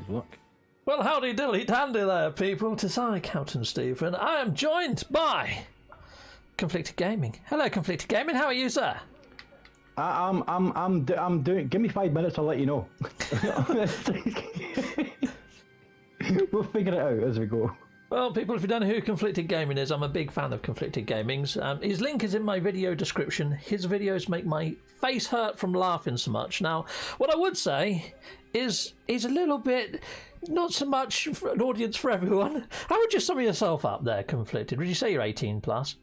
Look. Well, howdy dilly dandy there, people. It is I, nCaptainSteve, and I am joined by Conflicted Gaming. Hello, Conflicted Gaming. How are you, sir? I'm doing. Give me 5 minutes. I'll let you know. We'll figure it out as we go. Well, people, if you don't know who Conflicted Gaming is, I'm a big fan of Conflicted Gaming's. His link is in my video description. His videos make my face hurt from laughing so much. Now, what I would say is he's a little bit, not so much for an audience for everyone. How would you sum yourself up there, Conflicted? Would you say you're 18 plus?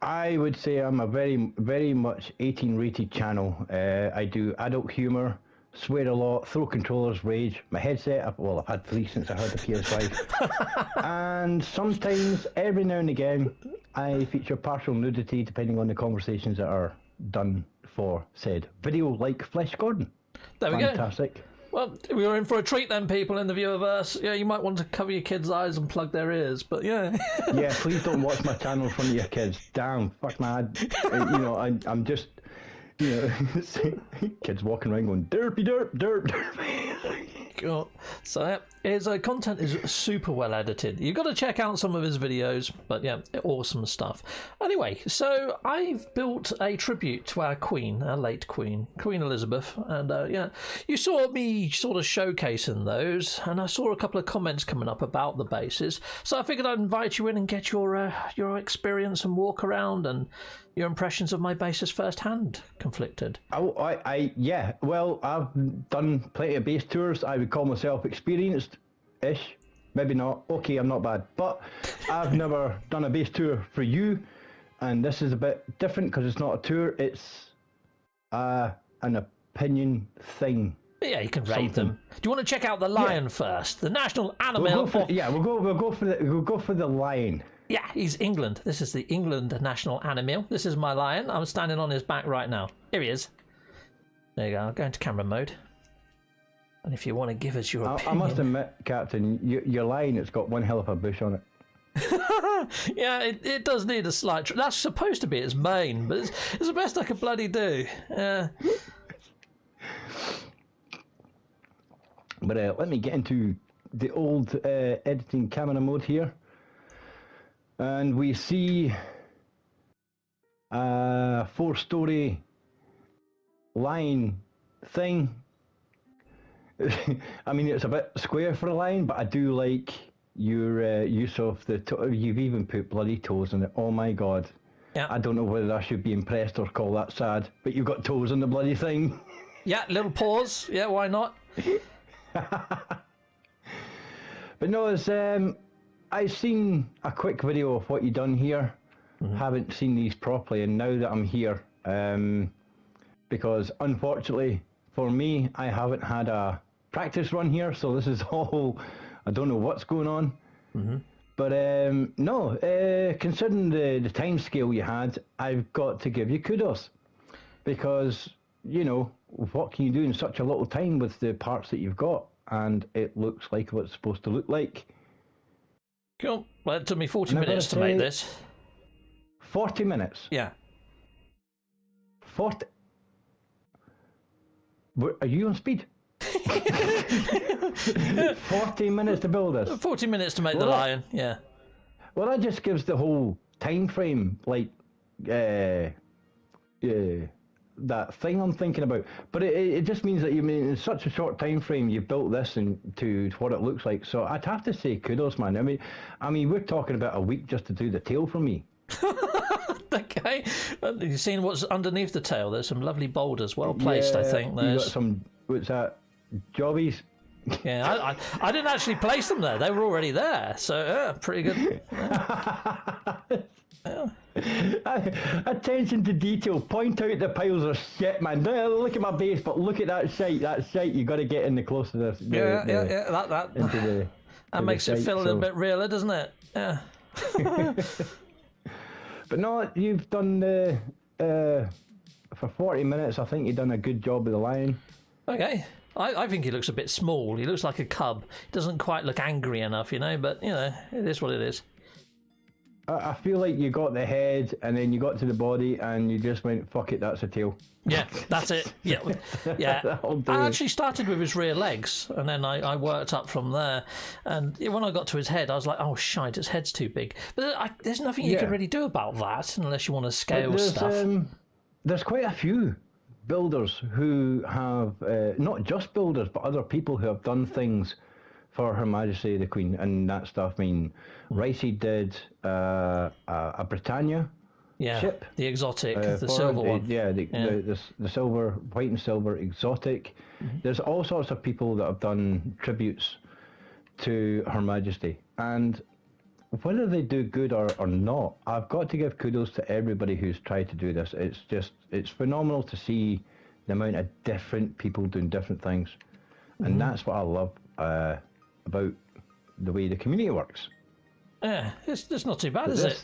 I would say I'm a very much 18 rated channel. I do adult humour, swear a lot, throw controllers, rage. My headset, I've had 3 since I heard the PS5. And sometimes, every now and again, I feature partial nudity depending on the conversations that are done for said video, like Flesh Gordon. There we go. Fantastic. Well, we were in for a treat then, people in the viewerverse. Yeah, you might want to cover your kids' eyes and plug their ears, but yeah. Yeah, please don't watch my channel in front of your kids. Damn, fuck mad. I'm just, kids walking around going, derpy derp, derp, derp. Cool. So his content is super well edited. You've got to check out some of his videos, but yeah, awesome stuff. Anyway, so I've built a tribute to our queen, our late queen, Queen Elizabeth, and yeah, you saw me sort of showcasing those, and I saw a couple of comments coming up about the bases, so I figured I'd invite you in and get your experience and walk around and your impressions of my bases firsthand, Conflicted. Yeah. Well, I've done plenty of base tours. I would call myself experienced-ish. Maybe not. Okay, I'm not bad. But I've never done a base tour for you, and this is a bit different because it's not a tour. It's an opinion thing. Yeah, you can rate them. Do you want to check out the lion first? The national animal. We'll go for the lion. Yeah, he's England. This is the England national animal. This is my lion. I'm standing on his back right now. Here he is. There you go. I'll go into camera mode. And if you want to give us your opinion... I must admit, Captain, your lion, it's got one hell of a bush on it. Yeah, it does need a slight... That's supposed to be its mane, but it's the best I could bloody do. But let me get into the old editing camera mode here. And we see a 4-story line thing. I mean, it's a bit square for a line, but I do like your use of the... You've even put bloody toes in it. Oh my god. Yeah. I don't know whether I should be impressed or call that sad, but you've got toes on the bloody thing. Yeah, little paws. Yeah, why not? But no, it's... I've seen a quick video of what you've done here. Haven't seen these properly, and now that I'm here, because unfortunately for me, I haven't had a practice run here, so this is all, I don't know what's going on. But no, considering the time scale you had, I've got to give you kudos, because, what can you do in such a little time with the parts that you've got, and it looks like what it's supposed to look like. Cool. Well, it took me 40 minutes to make this. 40 minutes? Yeah. 40... Are you on speed? 40 minutes to build this? 40 minutes to make the lion, yeah. Well, that just gives the whole time frame, like, that thing I'm thinking about. But it just means that in such a short time frame you built this into what it looks like. So I'd have to say kudos, man. I mean we're talking about a week just to do the tail for me. Okay. You've seen what's underneath the tail. There's some lovely boulders, well placed. I think there's. You got some. What's that? Jobbies. Yeah, I didn't actually place them there. They were already there. So yeah, pretty good. Yeah. Attention to detail. Point out the piles of shit, man. Don't look at my base, but look at that shite. That shite. You got to get in the close to this. That makes it feel a little bit realer, doesn't it? Yeah. But no, you've done the for 40 minutes. I think you've done a good job with the lion. Okay. I think he looks a bit small. He looks like a cub. He doesn't quite look angry enough, but, it is what it is. I feel like you got the head and then you got to the body and you just went, fuck it, that's a tail. Yeah, that's it. Yeah, yeah. I actually started with his rear legs, and then I worked up from there. And when I got to his head, I was like, "Oh shite, his head's too big." But there's nothing you can really do about that unless you want to scale stuff. There's quite a few builders who have not just builders, but other people who have done things for Her Majesty the Queen and that stuff. I mean, Ricey did a Britannia. Yeah, ship, the exotic, the silver one. Yeah, the silver, white and silver exotic. Mm-hmm. There's all sorts of people that have done tributes to Her Majesty, and whether they do good or not, I've got to give kudos to everybody who's tried to do this. It's phenomenal to see the amount of different people doing different things, and that's what I love about the way the community works. Yeah, it's not too bad, is it?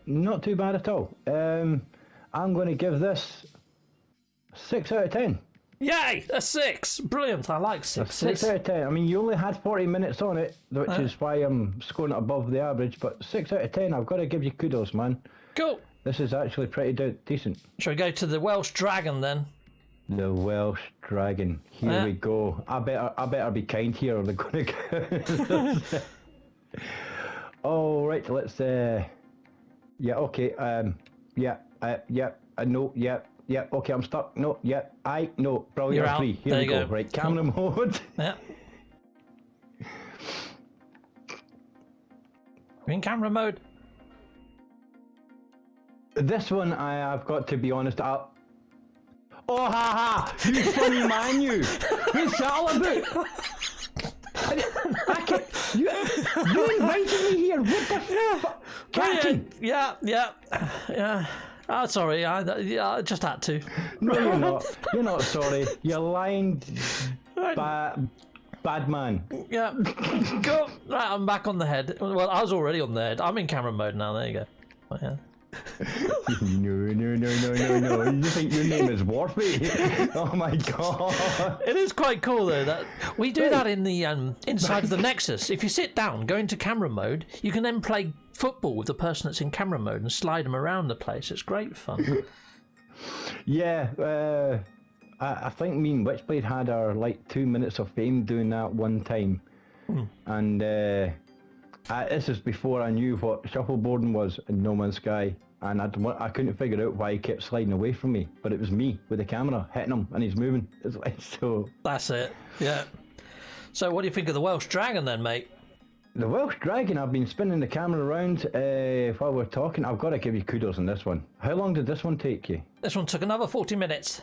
Not too bad at all. I'm going to give this 6 out of 10. Yay! A 6! Brilliant, I like 6. 6 out of 10. I mean, you only had 40 minutes on it, which is why I'm scoring it above the average, but 6 out of 10, I've got to give you kudos, man. Cool. This is actually pretty decent. Shall we go to the Welsh Dragon then? The Welsh Dragon. Here we go. I better be kind here, or they're going to go. Oh, right, let's... Yeah, okay, no, okay, I'm stuck, no, no, brilliant, you're out. Free, here we go, right, camera mode. Yeah. In camera mode. This one, I've got to be honest, oh, ha, you funny man, you, what's that all about? You invited me here. What the fuck, Captain? Yeah. Oh, sorry. I just had to. No, you're not. You're not sorry. You're lying, bad man. Yeah. Go. Right, I'm back on the head. Well, I was already on the head. I'm in camera mode now. There you go. Oh, yeah. No. You think your name is Warfy? Oh my god. It is quite cool though. That we do that in the inside of the Nexus. If you sit down, go into camera mode, you can then play football with the person that's in camera mode and slide them around the place. It's great fun. Yeah, I think me and Witchblade had our 2 minutes of fame doing that one time. And this is before I knew what shuffleboarding was in No Man's Sky, and I couldn't figure out why he kept sliding away from me, but it was me with the camera hitting him and he's moving. So that's it. Yeah. So what do you think of the Welsh Dragon then, mate? The Welsh Dragon, I've been spinning the camera around while we're talking. I've got to give you kudos on this one. How long did this one take you? This one took another 40 minutes.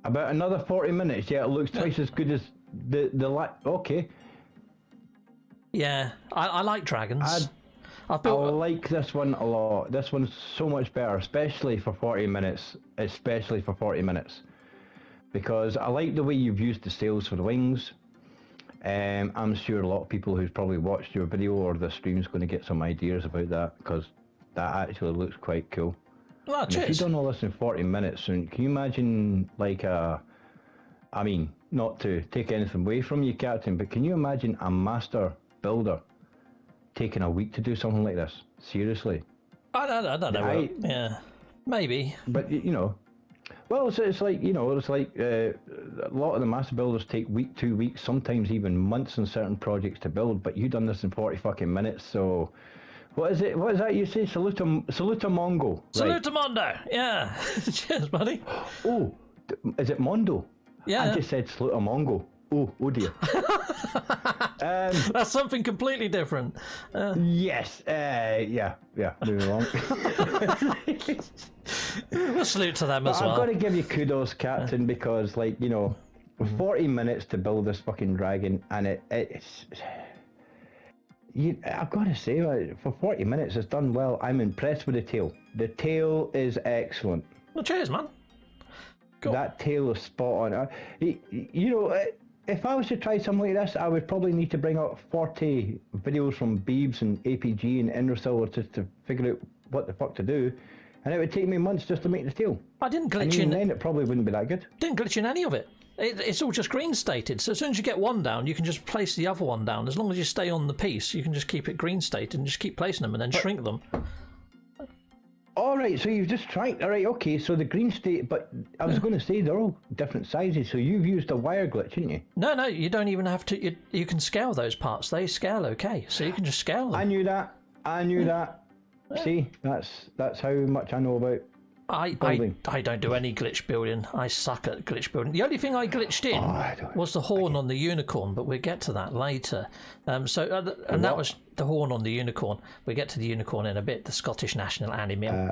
About another 40 minutes? Yeah, it looks twice as good as the okay. Yeah, I like dragons. I like this one a lot. This one's so much better, especially for 40 minutes. Because I like the way you've used the sails for the wings. I'm sure a lot of people who's probably watched your video or the stream's going to get some ideas about that, because that actually looks quite cool. Well, cheers. If you've done all this in 40 minutes, and can you imagine I mean, not to take anything away from you, Captain, but can you imagine a master builder taking a week to do something like this? Seriously? I don't know. Yeah, maybe. But well, it's like a lot of the master builders take 2 weeks, sometimes even months in certain projects to build. But you've done this in 40 fucking minutes, so. What is it? What is that you say? Salutamongo. Right. Salutamondo. Yeah. Cheers, buddy. Oh, is it Mondo? Yeah. I just said Salutamongo. Oh dear. That's something completely different. Yes. Yeah. Moving along. We'll salute to them as well. I've got to give you kudos, Captain, because 40 minutes to build this fucking dragon, and it's. I've got to say, for 40 minutes, it's done well. I'm impressed with the tail. The tail is excellent. Well, cheers, man. Cool. That tail is spot on. If I was to try something like this, I would probably need to bring up 40 videos from Beebs and APG and Indersil to figure out what the fuck to do. And it would take me months just to make the tail. I didn't glitch in. Then it probably wouldn't be that good. Didn't glitch in any of it. It's all just green stated. So as soon as you get one down, you can just place the other one down. As long as you stay on the piece, you can just keep it green stated and just keep placing them and then shrink them. right, so you've just tried. All right, okay, so the green state, but I was going to say they're all different sizes, so you've used a wire glitch, haven't you? No, you don't even have to. You can scale those parts. They scale okay, so you can just scale them. I knew that. Yeah. See, that's how much I know about building. I don't do any glitch building. I suck at glitch building. The only thing I glitched in was the horn on the unicorn, but we'll get to that later. That was the horn on the unicorn. We'll get to the unicorn in a bit, the Scottish national animal.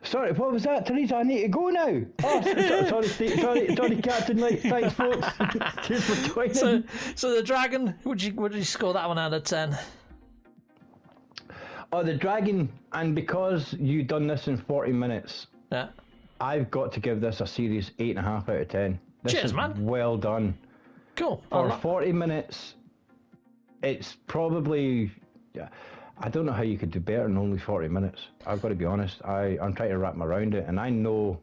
Sorry, what was that, Teresa? I need to go now. Oh, sorry, Captain. Thanks, folks. Cheers for joining. So the dragon, would you score that one out of 10? Oh, the dragon, and because you done this in 40 minutes, yeah, I've got to give this a serious 8.5 out of 10. Cheers, man. Well done. Cool. For 40 minutes, it's probably... I don't know how you could do better in only 40 minutes. I've got to be honest. I'm trying to wrap my around it, and I know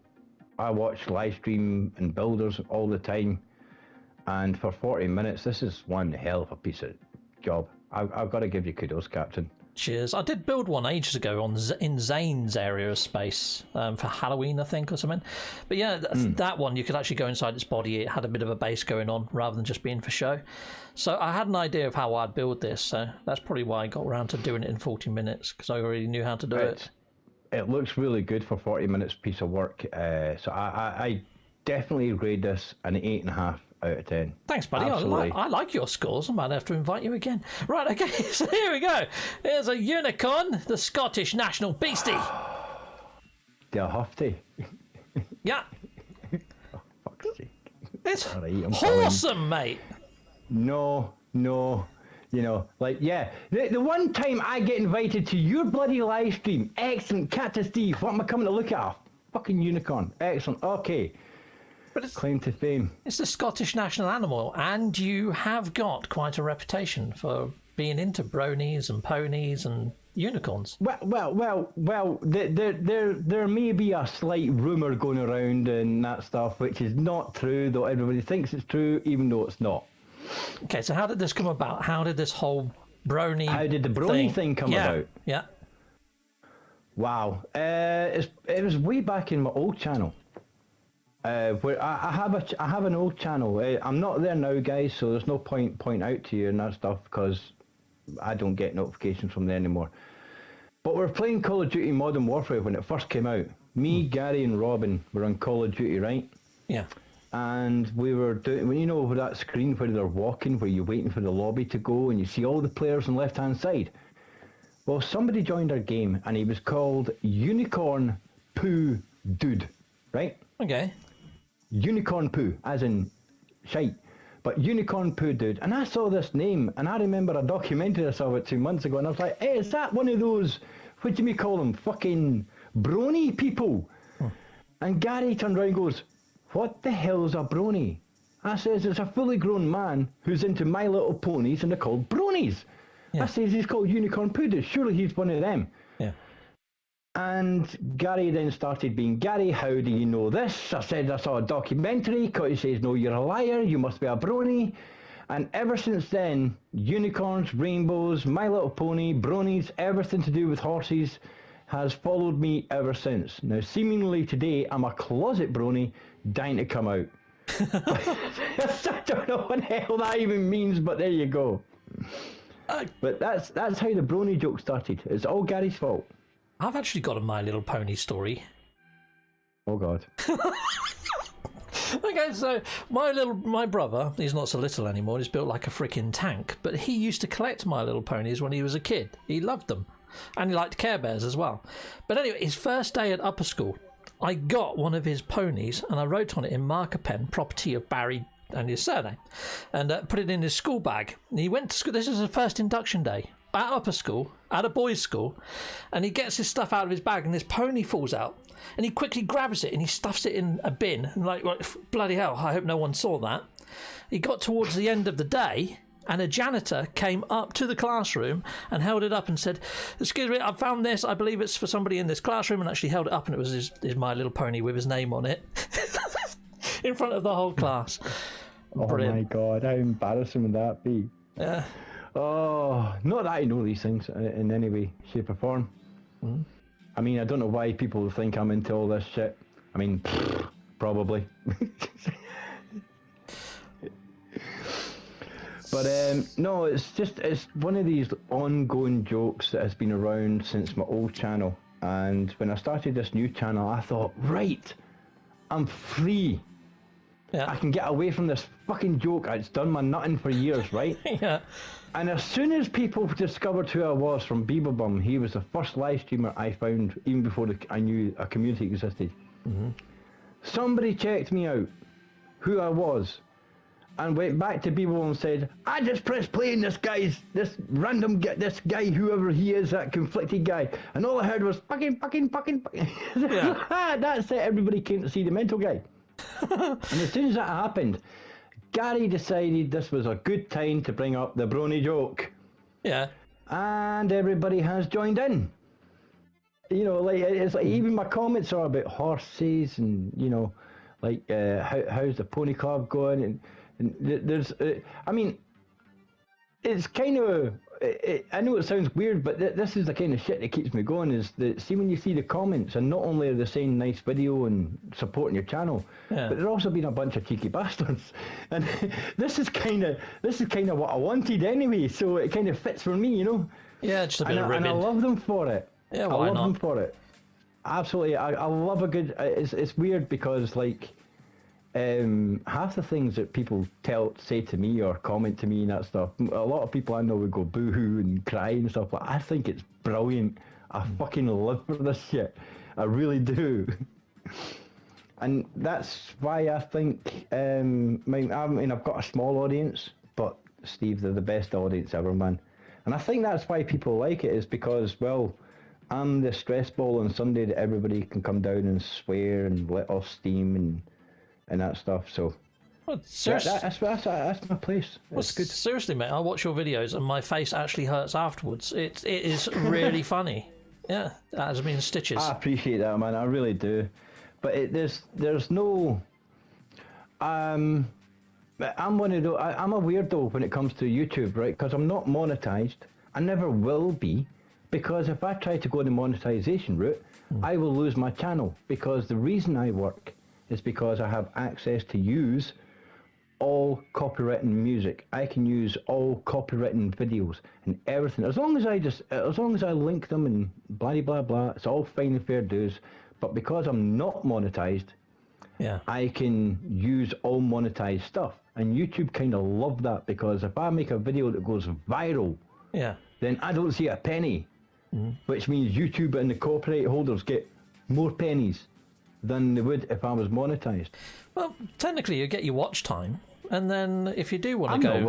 I watch live stream and builders all the time, and for 40 minutes, this is one hell of a piece of job. I've got to give you kudos, Captain. Cheers. I did build one ages ago in Zane's area of space for Halloween, I think, or something. But yeah, that one, you could actually go inside its body. It had a bit of a base going on rather than just being for show. So I had an idea of how I'd build this. So that's probably why I got around to doing it in 40 minutes, because I already knew how to do it. It looks really good for 40 minutes piece of work. So I definitely grade this an 8.5 out of 10. Thanks, buddy. I like your scores. I might have to invite you again. Right, okay, so here we go. Here's a unicorn, the Scottish national beastie. Do I have to? Yeah. Oh, fuck's sake. It's right, awesome, mate. No. You know, the one time I get invited to your bloody live stream, excellent, CaptainSteve, what am I coming to look at? A fucking unicorn. Excellent, okay. But it's, claim to fame. It's the Scottish national animal, and you have got quite a reputation for being into bronies and ponies and unicorns. Well. There may be a slight rumour going around and that stuff, which is not true, though everybody thinks it's true, even though it's not. Okay, so how did this come about? How did this whole brony? How did the brony thing come about? Yeah. Wow. It was way back in my old channel. Where I have an old channel. I'm not there now, guys, so there's no point out to you and that stuff, because I don't get notifications from there anymore. But we're playing Call of Duty Modern Warfare when it first came out. Me, Gary and Robin were on Call of Duty, right? Yeah. And we were doing, you know, that screen where they're walking, where you're waiting for the lobby to go and you see all the players on the left-hand side. Well, somebody joined our game and he was called Unicorn Poo Dude, right? Okay. Unicorn Poo, as in shite, but Unicorn Poo Dude. And I saw this name, and I remember a documentary I saw it 2 months ago, and I was like, hey, is that one of those, what do we call them, fucking brony people? And Gary turned around and goes, what the hell's a brony? I says, it's a fully grown man who's into My Little Ponies, and they're called bronies. Yeah. I says, he's called Unicorn Poo Dude, surely he's one of them. Yeah. And Gary then started being, Gary, how do you know this? I said, I saw a documentary. He says, no, you're a liar. You must be a brony. And ever since then, unicorns, rainbows, My Little Pony, bronies, everything to do with horses has followed me ever since. Now, seemingly today, I'm a closet brony dying to come out. I don't know what the hell that even means, but there you go. But that's how the brony joke started. It's all Gary's fault. I've actually got a My Little Pony story. Oh God. Okay, so my brother, he's not so little anymore, he's built like a freaking tank, but he used to collect My Little Ponies when he was a kid. He loved them. And he liked Care Bears as well. But anyway, his first day at upper school, I got one of his ponies and I wrote on it in marker pen, property of Barry and his surname, and put it in his school bag. And he went to school. This is his first induction day at upper school, at a boys' school, and he gets his stuff out of his bag and this pony falls out and he quickly grabs it and he stuffs it in a bin and like bloody hell, I hope no one saw that. He got towards the end of the day and a janitor came up to the classroom and held it up and said, excuse me, I found this, I believe it's for somebody in this classroom, and actually held it up and it was his My Little Pony with his name on it in front of the whole class. Oh Brilliant. My God, how embarrassing would that be? Yeah. Oh, not that I know these things in any way, shape or form. Mm. I mean, I don't know why people think I'm into all this shit. I mean, probably. But no, it's one of these ongoing jokes that has been around since my old channel. And when I started this new channel, I thought, right, I'm free. Yeah. I can get away from this fucking joke. It's done my nutting for years, right? Yeah. And as soon as people discovered who I was from Beaverbum, he was the first live streamer I found, even before I knew a community existed. Mm-hmm. Somebody checked me out, who I was, and went back to Beaverbum and said, I just pressed play in this guy, whoever he is, that conflicted guy, and all I heard was fucking. Yeah. That's it, everybody came to see the mental guy. And as soon as that happened, Gary decided this was a good time to bring up the brony joke. Yeah. And everybody has joined in. You know, like, it's like even my comments are about horses and, you know, like, how's the pony club going? And there's, I mean, it's kind of, I know it sounds weird, but this is the kind of shit that keeps me going, is that, see, when you see the comments, and not only are they saying nice video and supporting your channel, but they're also being a bunch of cheeky bastards. And this is kind of what I wanted anyway, so it kind of fits for me, you know? Yeah, just a bit of ribbon. And I love them for it. Yeah, why I love not? them for it. Absolutely, I love a good, it's weird because, like, half the things that people say to me or comment to me and that stuff, a lot of people I know would go boo-hoo and cry and stuff, but I think it's brilliant. I fucking live for this shit. I really do. And that's why I think, I mean, I've got a small audience, but Steve, they're the best audience ever, man. And I think that's why people like it, is because, well, I'm the stress ball on Sunday that everybody can come down and swear and let off steam and that stuff. So Well, that's my place. It's good. Seriously, mate, I watch your videos and my face actually hurts afterwards. It is really funny. Yeah, that has been stitches. I appreciate that, man. I really do. But there's no. I'm one of those. I'm a weirdo when it comes to YouTube, right? Because I'm not monetized. I never will be, because if I try to go the monetization route, I will lose my channel. Because the reason I work is because I have access to use all copywritten music. I can use all copywritten videos and everything. As long as I link them and blah blah blah, it's all fine and fair dues. But because I'm not monetized, I can use all monetized stuff. And YouTube kind of love that, because if I make a video that goes viral, then I don't see a penny, which means YouTube and the copyright holders get more pennies than they would if I was monetized. Well, technically, you get your watch time, and then if you do want to go, I'm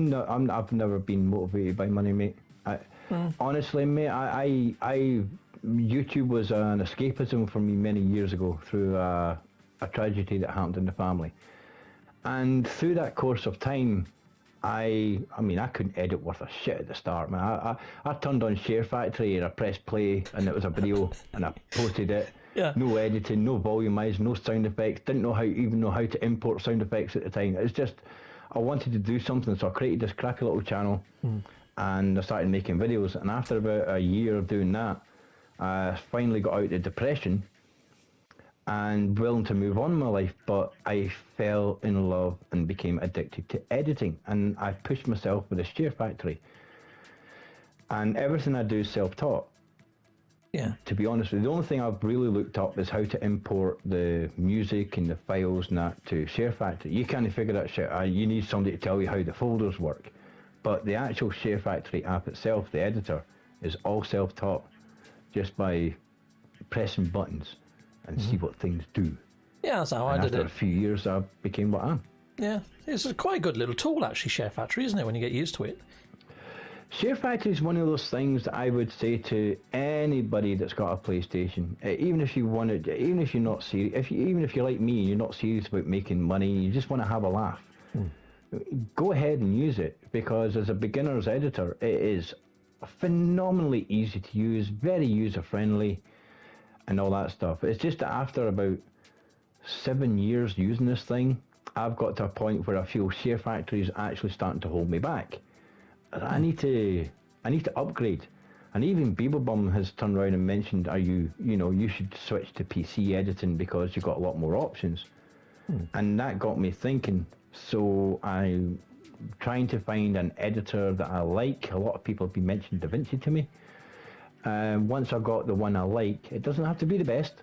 not worried. I've never been motivated by money, mate. Honestly, mate, I YouTube was an escapism for me many years ago through a tragedy that happened in the family, and through that course of time, I mean, I couldn't edit worth a shit at the start, man. I turned on Share Factory and I pressed play, and it was a video, and I posted it. No editing, no volumizing, no sound effects. Didn't even know how to import sound effects at the time. It's just, I wanted to do something, so I created this crappy little channel, and I started making videos. And after about a year of doing that, I finally got out of depression and willing to move on in my life. But I fell in love and became addicted to editing, and I pushed myself with a Share Factory. And everything I do is self-taught. To be honest with you, the only thing I've really looked up is how to import the music and the files and that to Share Factory. You can't figure that shit out. You need somebody to tell you how the folders work. But the actual Share Factory app itself, the editor, is all self-taught, just by pressing buttons and see what things do. Yeah, that's how I did it. After a few years, I became what I am. Yeah, it's quite a good little tool, actually, Share Factory, isn't it, when you get used to it? Share Factory is one of those things that I would say to anybody that's got a PlayStation. Even if you want it, even if you're not serious, even if you're like me, you're not serious about making money, you just want to have a laugh. Go ahead and use it, because as a beginner's editor, it is phenomenally easy to use, very user friendly, and all that stuff. It's just that after about 7 years using this thing, I've got to a point where I feel Share Factory is actually starting to hold me back. I need to upgrade. And even Beeblebum has turned around and mentioned, you should switch to PC editing because you've got a lot more options. And that got me thinking. So I'm trying to find an editor that I like. A lot of people have been mentioning DaVinci to me. Once I've got the one I like, it doesn't have to be the best.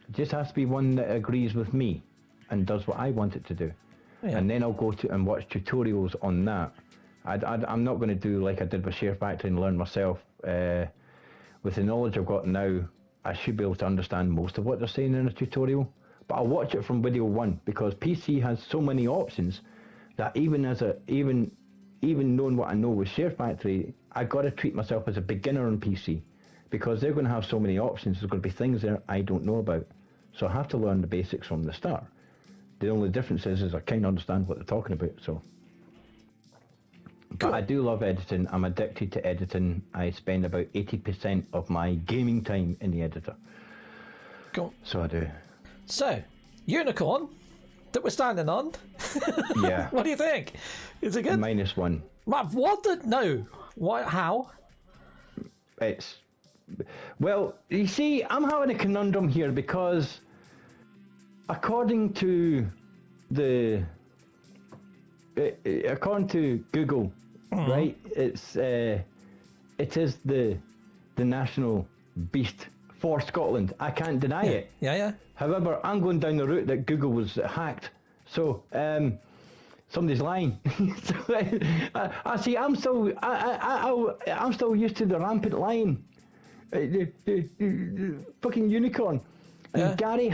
It just has to be one that agrees with me and does what I want it to do. Yeah. And then I'll go to and watch tutorials on that. I'm not going to do like I did with Share Factory and learn myself. With the knowledge I've got now, I should be able to understand most of what they're saying in a tutorial. But I'll watch it from video one because PC has so many options that even knowing what I know with Share Factory, I got to treat myself as a beginner on PC because they're going to have so many options. There's going to be things there I don't know about, so I have to learn the basics from the start. The only difference is I kind of understand what they're talking about. So. But I do love editing. I'm addicted to editing. I spend about 80% of my gaming time in the editor. Cool. So I do. So, unicorn that we're standing on. Yeah. What do you think? Is it good? -1. What? No. Why? How? Well, you see, I'm having a conundrum here because according to Google, right? It is the national beast for Scotland. I can't deny it. Yeah. However, I'm going down the route that Google was hacked. So somebody's lying. So, I see. I'm still used to the rampant lying. The fucking unicorn. And Gary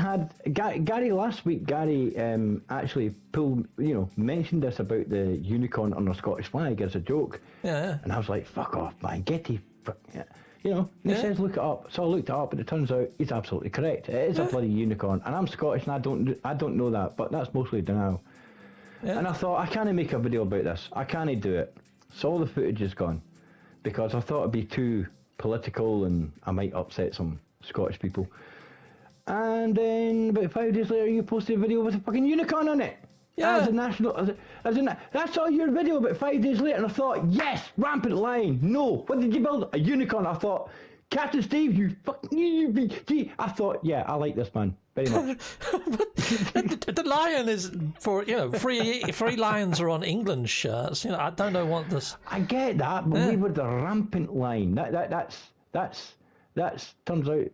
last week. Gary actually mentioned this about the unicorn on the Scottish flag as a joke. Yeah. And I was like, "Fuck off, man! He says look it up. So I looked it up, and it turns out he's absolutely correct. It is a bloody unicorn, and I'm Scottish, and I don't know that, but that's mostly denial. Yeah. And I thought I can't make a video about this. I can't do it. So all the footage is gone because I thought it'd be too political, and I might upset some Scottish people. And then about 5 days later, you posted a video with a fucking unicorn on it. Yeah. As a national, that's all your video about 5 days later, and I thought, yes, rampant lying. No, what did you build? A unicorn. I thought, CaptainSteve, you fucking, I thought, yeah, I like this man very much. The lion is for free lions are on England shirts. I don't know what this. I get that, but we were the rampant line. That's turns out.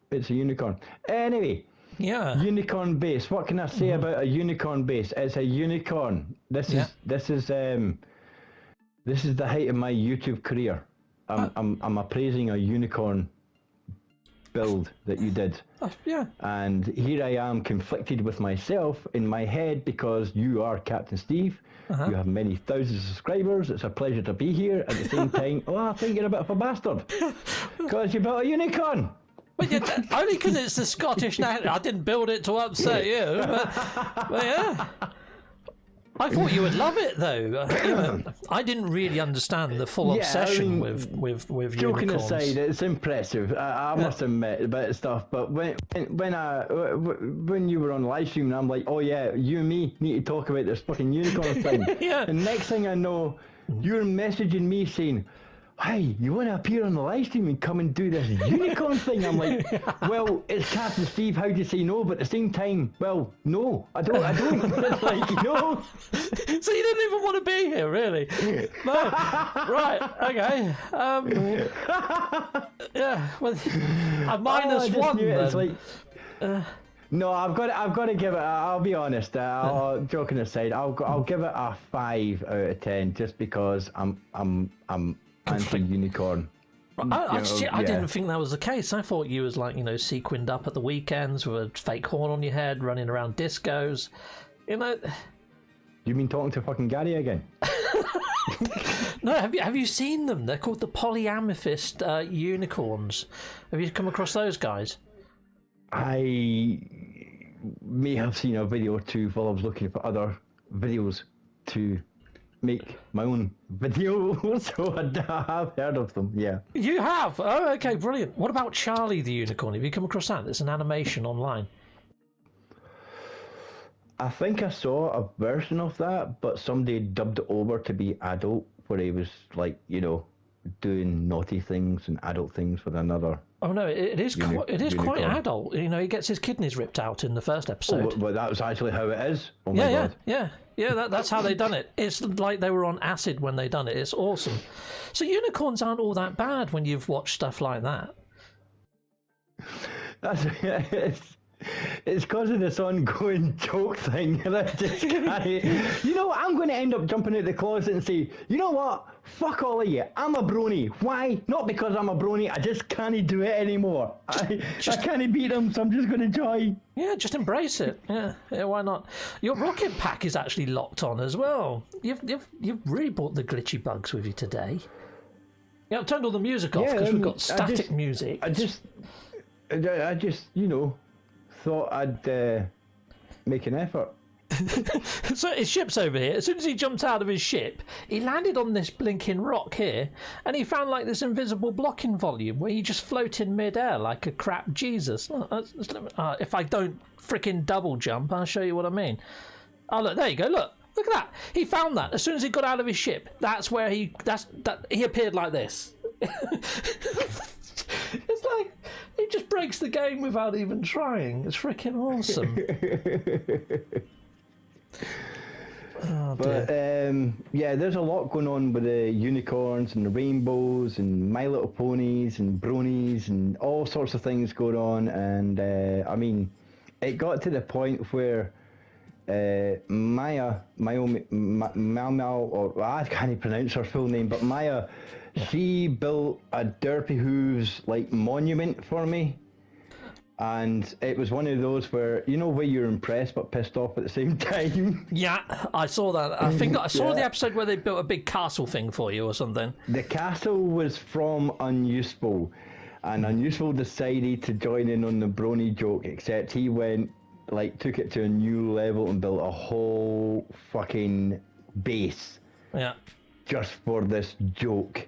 It's a unicorn. Anyway, unicorn base. What can I say about a unicorn base? It's a unicorn. This is the height of my YouTube career. I'm appraising a unicorn build that you did. And here I am conflicted with myself in my head because you are CaptainSteve. You have many thousands of subscribers. It's a pleasure to be here. At the same time, I think you're a bit of a bastard because you built a unicorn. Well, only because it's the Scottish national. I didn't build it to upset you, but yeah. I thought you would love it, though. I didn't really understand the full obsession with joking unicorns. Aside, it's impressive. I must admit a bit of stuff. But when you were on live stream, I'm like, oh yeah, you and me need to talk about this fucking unicorn thing. And next thing I know, you're messaging me saying, hey, you want to appear on the live stream and come and do this unicorn thing? I'm like, well, it's CaptainSteve, how do you say no? But at the same time, well, no, I don't. It's like, no. So you didn't even want to be here, really? No. Right, okay. Yeah, well, a -1 then. It's like, no, I've got to give it. I'll be honest. Joking aside, I'll give it a 5 out of 10 just because I'm anti-unicorn. I didn't think that was the case. I thought you was like, sequined up at the weekends with a fake horn on your head, running around discos. You mean talking to fucking Gary again? No, have you seen them? They're called the polyamethyst unicorns. Have you come across those guys? I may have seen a video or two while I was looking for other videos to make my own video, so I have heard of them. Yeah, you have. Oh, okay, brilliant. What about Charlie the Unicorn? Have you come across that? It's an animation online. I think I saw a version of that, but somebody dubbed it over to be adult, where he was like, doing naughty things and adult things with another. Oh no, it is quite adult. He gets his kidneys ripped out in the first episode. Oh, but that was actually how it is. Oh my God. Yeah. That's how they done it. It's like they were on acid when they done it. It's awesome. So unicorns aren't all that bad when you've watched stuff like that. It's because of this ongoing joke thing, and I just can't. You know what? I'm going to end up jumping out the closet and say, you know what? Fuck all of you. I'm a brony. Why? Not because I'm a brony. I just can't do it anymore. I can't beat them, so I'm just going to join. Yeah, just embrace it. Yeah, why not? Your rocket pack is actually locked on as well. You've really brought the glitchy bugs with you today. Yeah, I've turned all the music off because we've got static music. I just, thought I'd make an effort. So his ship's over here. As soon as he jumped out of his ship, he landed on this blinking rock here, and he found like this invisible blocking volume where you just float in midair like a crap Jesus. If I don't fricking double jump, I'll show you what I mean. Oh look, there you go. Look at that. He found that as soon as he got out of his ship. That's where he appeared like this. It's like he just breaks the game without even trying. It's freaking awesome. But there's a lot going on with the unicorns and the rainbows and My Little Ponies and bronies and all sorts of things going on. And it got to the point where Maya, or I can't pronounce her full name, but Maya, she built a Derpy Hooves like monument for me, and it was one of those where where you're impressed but pissed off at the same time. Yeah, I saw that. I think I saw the episode where they built a big castle thing for you or something. The castle was from Unuseful, and Unuseful decided to join in on the brony joke, except he went took it to a new level and built a whole fucking base. Yeah. Just for this joke.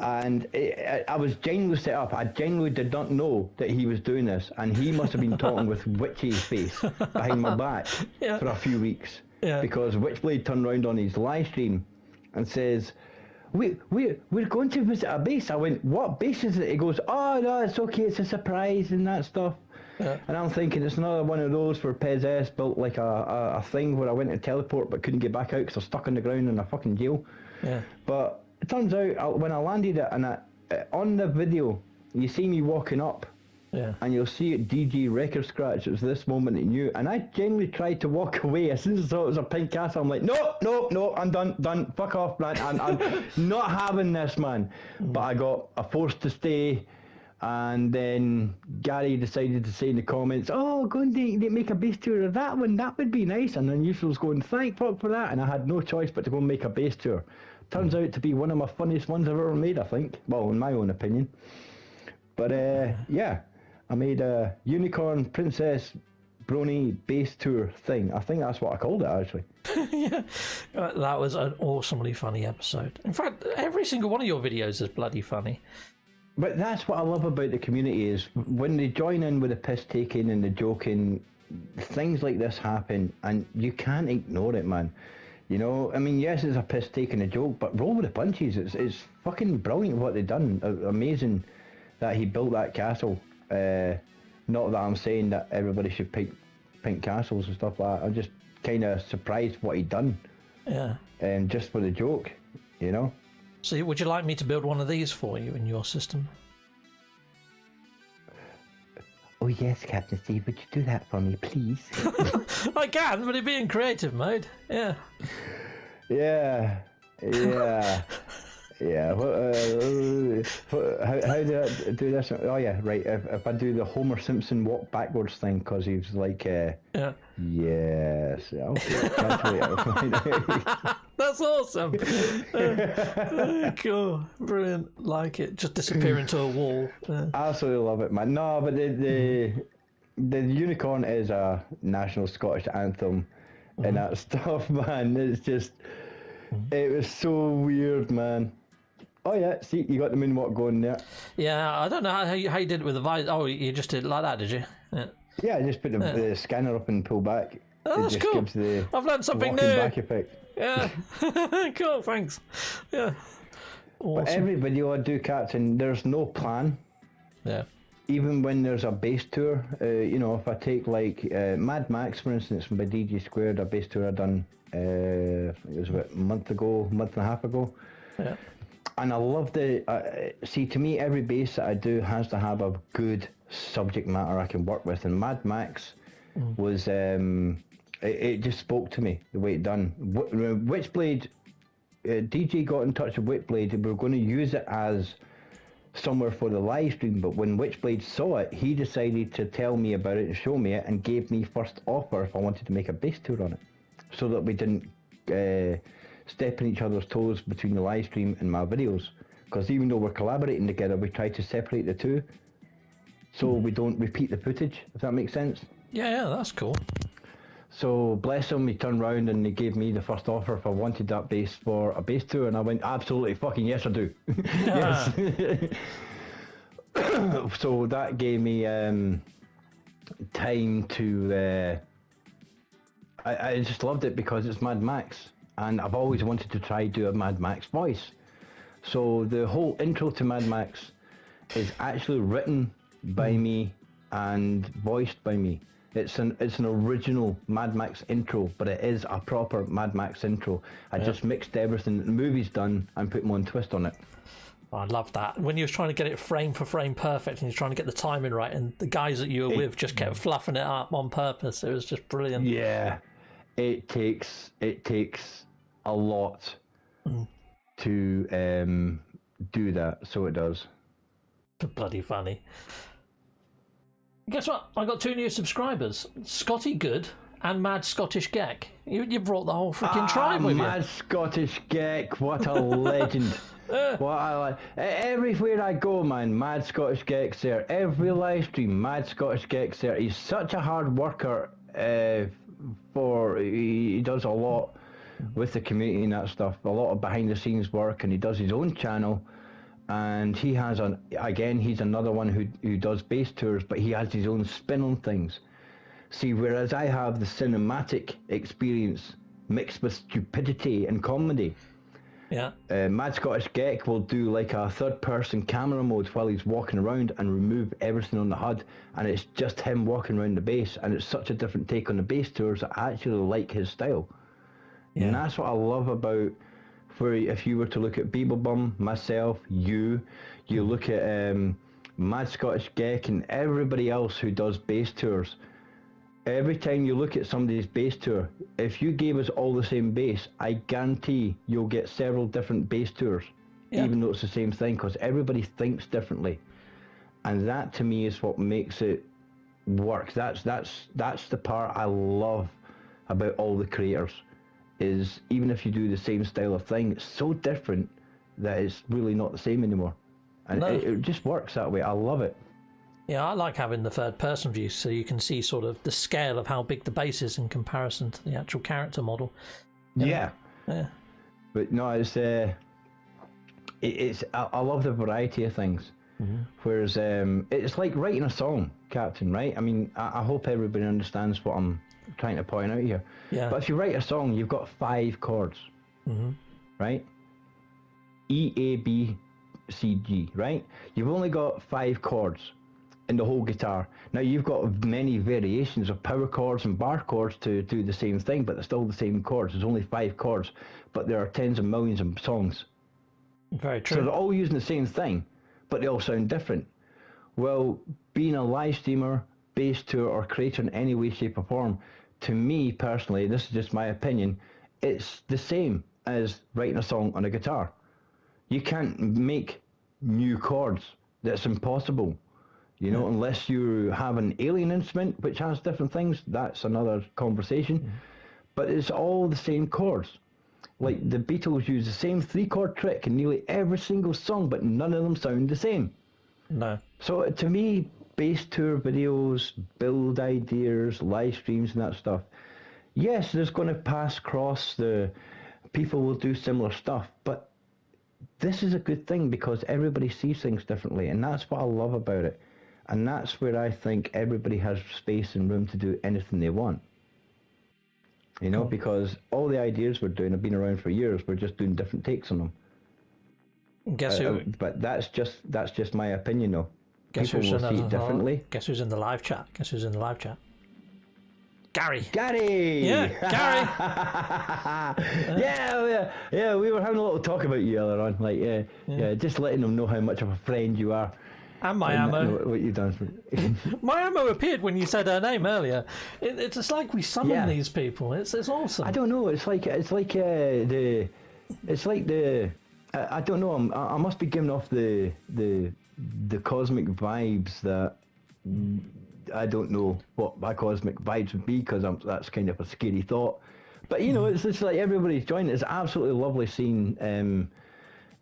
And I was genuinely set up. I genuinely did not know that he was doing this, and he must have been talking with Witch's face behind my back for a few weeks. Yeah. Because Witchblade turned around on his live stream and says, we're going to visit a base. I went, what base is it? He goes, oh no, it's okay, it's a surprise and that stuff. Yeah. And I'm thinking it's another one of those where Pez S built like a thing where I went to teleport but couldn't get back out because I was stuck on the ground in a fucking jail. Yeah. But it turns out when I landed it, and on the video you see me walking up, and you'll see it DG record scratch. It was this moment that you knew, and I genuinely tried to walk away as soon as I saw it was a pink castle. I'm like, no, I'm done, fuck off, man. I'm not having this, man. But I got forced to stay. And then Gary decided to say in the comments, oh, go and make a base tour of that one, that would be nice. And then Usual's going, thank fuck for that. And I had no choice but to go and make a base tour. Turns out to be one of my funniest ones I've ever made, I think. Well, in my own opinion. But I made a Unicorn Princess Brony base tour thing. I think that's what I called it, actually. Yeah, that was an awesomely funny episode. In fact, every single one of your videos is bloody funny. But that's what I love about the community is when they join in with the piss taking and the joking, things like this happen and you can't ignore it, man. Yes, it's a piss taking a joke, but roll with the punches. It's fucking brilliant what they've done. Amazing that he built that castle. Not that I'm saying that everybody should paint castles and stuff like that. I'm just kind of surprised what he'd done. Yeah. Just for the joke, So would you like me to build one of these for you in your system? Oh yes, Captain Steve, would you do that for me, please? I can, but it'd be in creative mode. Yeah. Yeah. Yeah. How do I do this? Oh yeah, right. If I do the Homer Simpson walk backwards thing, because he was like, yeah. Yes. Okay. That's awesome. Cool. Brilliant. Like it. Just disappear into a wall. Absolutely love it, man. No, but the unicorn is a national Scottish anthem and that stuff, man. It's just, it was so weird, man. Oh yeah, see, you got the moonwalk going there. Yeah, I don't know how you did it with the visor. Oh, you just did it like that, did you? Yeah, I just put the scanner up and pull back. Oh, that's just cool. gives the I've learned something walking new. back effect. Yeah. Cool, thanks. Yeah. Awesome. But every video I do, Captain, there's no plan. Yeah. Even when there's a base tour, you know, if I take like Mad Max, for instance, by DJ Squared, a base tour I done, it was about a month and a half ago. Yeah. And I love see, to me, every base that I do has to have a good subject matter I can work with. And Mad Max was, it just spoke to me, the way it done. Witchblade, DJ got in touch with Witchblade, and we were going to use it as somewhere for the live stream, but when Witchblade saw it, he decided to tell me about it and show me it, and gave me first offer if I wanted to make a base tour on it, so that we didn't step in each other's toes between the live stream and my videos, because even though we're collaborating together, we try to separate the two so we don't repeat the footage, if that makes sense. Yeah, that's cool. So bless him, he turned round and he gave me the first offer if I wanted that base for a base tour, and I went, absolutely fucking yes I do. Yes. So that gave me time to I just loved it because it's Mad Max, and I've always wanted to try do a Mad Max voice. So the whole intro to Mad Max is actually written by me and voiced by me. It's an original Mad Max intro, but it is a proper Mad Max intro. I just mixed everything that the movie's done and put my own twist on it. I love that. When you was trying to get it frame for frame perfect, and you're trying to get the timing right, and the guys that you were with just kept fluffing it up on purpose. It was just brilliant. Yeah, it takes a lot to do that, so it does. Bloody funny. Guess what? I got 2 new subscribers, Scotty Good and Mad Scottish Geck. You brought the whole freaking tribe with Mad Scottish Geck, what a legend. Everywhere I go, man, Mad Scottish Geck's there. Every live stream, Mad Scottish Geck's there. He's such a hard worker. He does a lot with the community and that stuff, a lot of behind the scenes work, and he does his own channel. And he has he's another one who does base tours, but he has his own spin on things. See, whereas I have the cinematic experience mixed with stupidity and comedy. Yeah. Mad Scottish Geck will do like a third-person camera mode while he's walking around and remove everything on the HUD, and it's just him walking around the base, and it's such a different take on the base tours that I actually like his style. Yeah. And that's what I love about. Where if you were to look at Beeblebum, myself, you look at Mad Scottish Geck and everybody else who does base tours, every time you look at somebody's base tour, if you gave us all the same base, I guarantee you'll get several different base tours, even though it's the same thing, because everybody thinks differently. And that to me is what makes it work. That's the part I love about all the creators. Is even if you do the same style of thing, it's so different that it's really not the same anymore. And it just works that way. I love it. Yeah, I like having the third person view, so you can see sort of the scale of how big the base is in comparison to the actual character model. Yeah. Yeah. But no, it's I love the variety of things. Mm-hmm. Whereas it's like writing a song, Captain, right? I mean, I hope everybody understands what I'm trying to point out here. Yeah. But if you write a song, you've got 5 chords, right? E, A, B, C, G, right? You've only got 5 chords in the whole guitar. Now you've got many variations of power chords and bar chords to do the same thing, but they're still the same chords. There's only 5 chords, but there are tens of millions of songs. Very true. So they're all using the same thing, but they all sound different. Well, being a live streamer, base tour, or creator in any way, shape, or form, to me personally, this is just my opinion, it's the same as writing a song on a guitar. You can't make new chords. That's impossible. You know, unless you have an alien instrument which has different things, that's another conversation. But it's all the same chords. Like the Beatles use the same 3-chord trick in nearly every single song, but none of them sound the same. No. So to me, base tour videos, build ideas, live streams and that stuff, yes, there's going to pass across people will do similar stuff, but this is a good thing because everybody sees things differently, and that's what I love about it. And that's where I think everybody has space and room to do anything they want. You know, because all the ideas we're doing have been around for years. We're just doing different takes on them. Guess who? But that's just my opinion, though. Guess People will see it differently. Guess who's in the live chat? Guess who's in the live chat? Gary. Yeah, Gary. yeah. We were having a little talk about you earlier on, like just letting them know how much of a friend you are. And my ammo. What you've done. My ammo appeared when you said her name earlier. It's like we summon these people. It's awesome. I don't know. It's like the. I don't know. I must be giving off the cosmic vibes that. I don't know what my cosmic vibes would be, because that's kind of a scary thought. But you know, it's just like everybody's joining. It's absolutely lovely seeing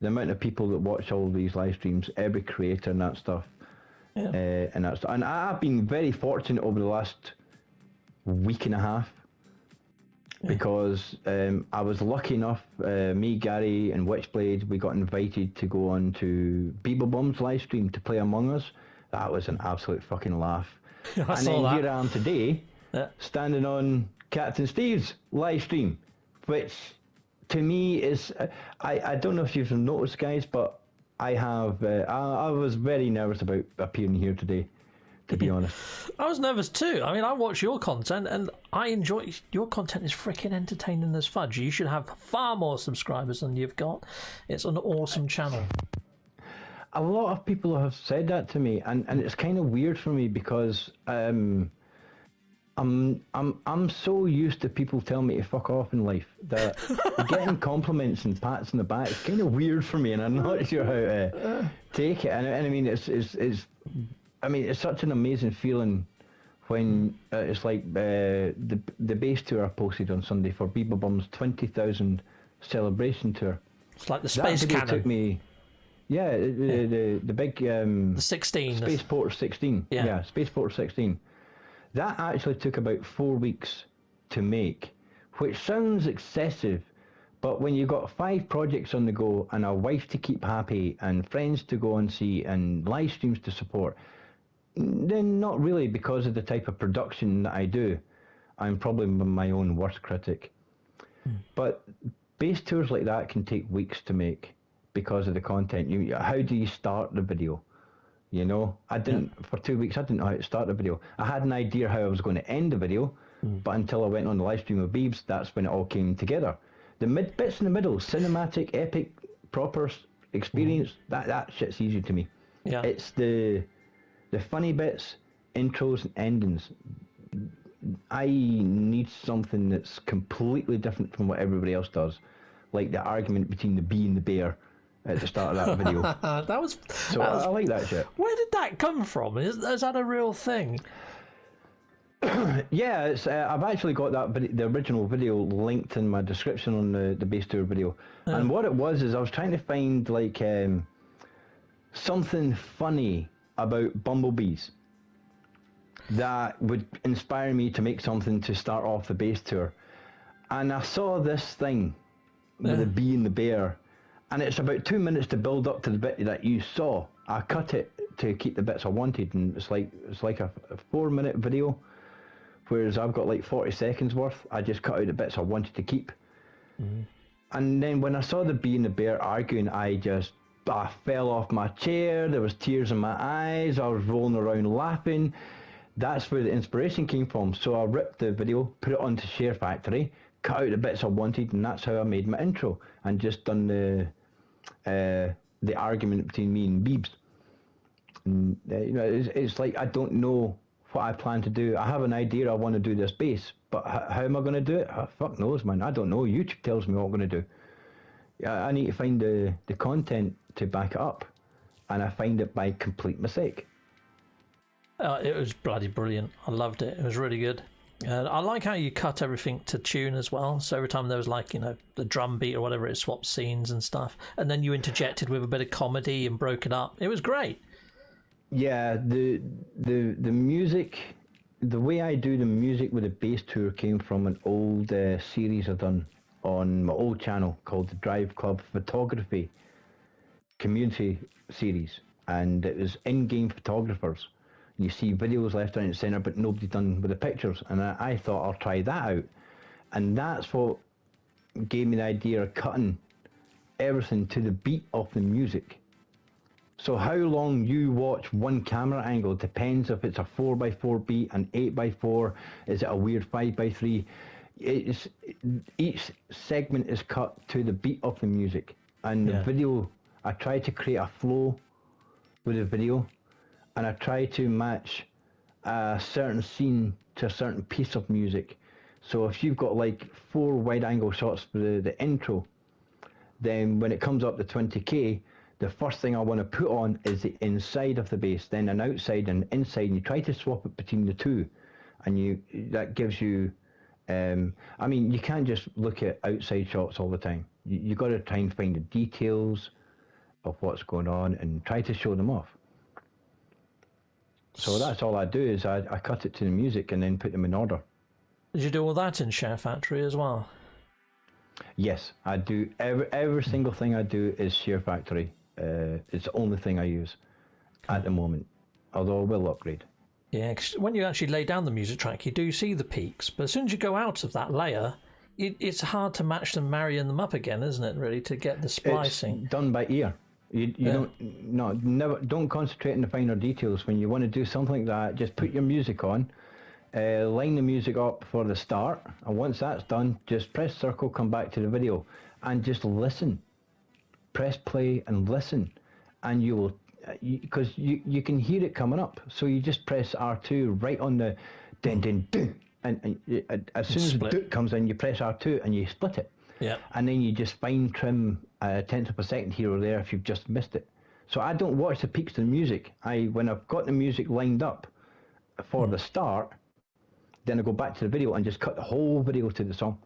the amount of people that watch all these live streams, every creator and that stuff. Yeah. And I've been very fortunate over the last week and a half, because I was lucky enough, me, Gary and Witchblade, we got invited to go on to Beeblebum's live stream to play Among Us. That was an absolute fucking laugh. Here I am today, standing on CaptainSteve's live stream, which to me is, I don't know if you've noticed, guys, but I have, I was very nervous about appearing here today, to be honest. I was nervous too. I mean, I watch your content and I enjoy your content. Is freaking entertaining as fudge. You should have far more subscribers than you've got. It's an awesome channel. A lot of people have said that to me, and it's kind of weird for me, because I'm so used to people telling me to fuck off in life that getting compliments and pats on the back is kind of weird for me, and I'm not sure how to take it. And I mean, it's such an amazing feeling when it's like the base tour I posted on Sunday for Beeblebum's 20,000 celebration tour. It's like the space cannon. Took me. Yeah, the big the 16 Spaceport 16. Yeah, Spaceport 16. That actually took about 4 weeks to make, which sounds excessive, but when you've got 5 projects on the go and a wife to keep happy and friends to go and see and live streams to support, then not really, because of the type of production that I do. I'm probably my own worst critic. But base tours like that can take weeks to make, because of the content. How do you start the video? You know, for 2 weeks I didn't know how to start the video. I had an idea how I was going to end the video, but until I went on the live stream with Beebs, that's when it all came together. The bits in the middle, cinematic, epic, proper experience, that shit's easy to me. Yeah. It's the funny bits, intros and endings. I need something that's completely different from what everybody else does, like the argument between the bee and the bear at the start of that video. I like that shit. Where did that come from? Is that a real thing? Yeah, it's. I've actually got the original video linked in my description on the base tour video. And what it was is I was trying to find like something funny about bumblebees that would inspire me to make something to start off the base tour. And I saw this thing with the bee and the bear. And it's about 2 minutes to build up to the bit that you saw. I cut it to keep the bits I wanted, and it's like a 4-minute video, whereas I've got like 40 seconds worth. I just cut out the bits I wanted to keep. And then when I saw the bee and the bear arguing, I fell off my chair. There was tears in my eyes. I was rolling around laughing. That's where the inspiration came from. So I ripped the video, put it onto Share Factory, cut out the bits I wanted, and that's how I made my intro, and just done the argument between me and Beebs. And you know, it's like, I don't know what I plan to do. I have an idea, I want to do this base, but how am I going to do it? Fuck knows, man. I don't know. YouTube tells me what I'm going to do. I need to find the content to back it up, and I find it by complete mistake. It was bloody brilliant. I loved it. It was really good. I like how you cut everything to tune as well. So every time there was like, you know, the drum beat or whatever, it swapped scenes and stuff. And then you interjected with a bit of comedy and broke it up. It was great. Yeah, the music, the way I do the music with the bass tour came from an old series I've done on my old channel called the Drive Club Photography Community Series. And it was in-game photographers. You see videos left, right and centre, but nobody done with the pictures. And I thought I'll try that out. And that's what gave me the idea of cutting everything to the beat of the music. So how long you watch one camera angle depends if it's a 4x4 beat, an 8x4, is it a weird 5x3. Each segment is cut to the beat of the music. And the video, I try to create a flow with the video, and I try to match a certain scene to a certain piece of music. So if you've got like 4 wide angle shots for the intro, then when it comes up to 20k, the first thing I want to put on is the inside of the bass, then an outside and inside, and you try to swap it between the two, and that gives you, I mean, you can't just look at outside shots all the time. You got to try and find the details of what's going on and try to show them off. So that's all I do, is I cut it to the music and then put them in order. Did you do all that in Share Factory as well? Yes, I do. Every single thing I do is Share Factory. It's the only thing I use at the moment, although I will upgrade. Yeah, 'cause when you actually lay down the music track, you do see the peaks, but as soon as you go out of that layer, it's hard to match them, marrying them up again, isn't it? Really, to get the splicing. It's done by ear. You don't concentrate on the finer details. When you want to do something like that, just put your music on, line the music up for the start, and once that's done, just press circle, come back to the video, and just listen. Press play and listen, and you will, because you can hear it coming up. So you just press R2 right on the din din din, and as soon as the do comes in, you press R2 and you split it. Yeah. And then you just fine trim a tenth of a second here or there if you've just missed it. So I don't watch the peaks of the music. When I've got the music lined up for the start, then I go back to the video and just cut the whole video to the song.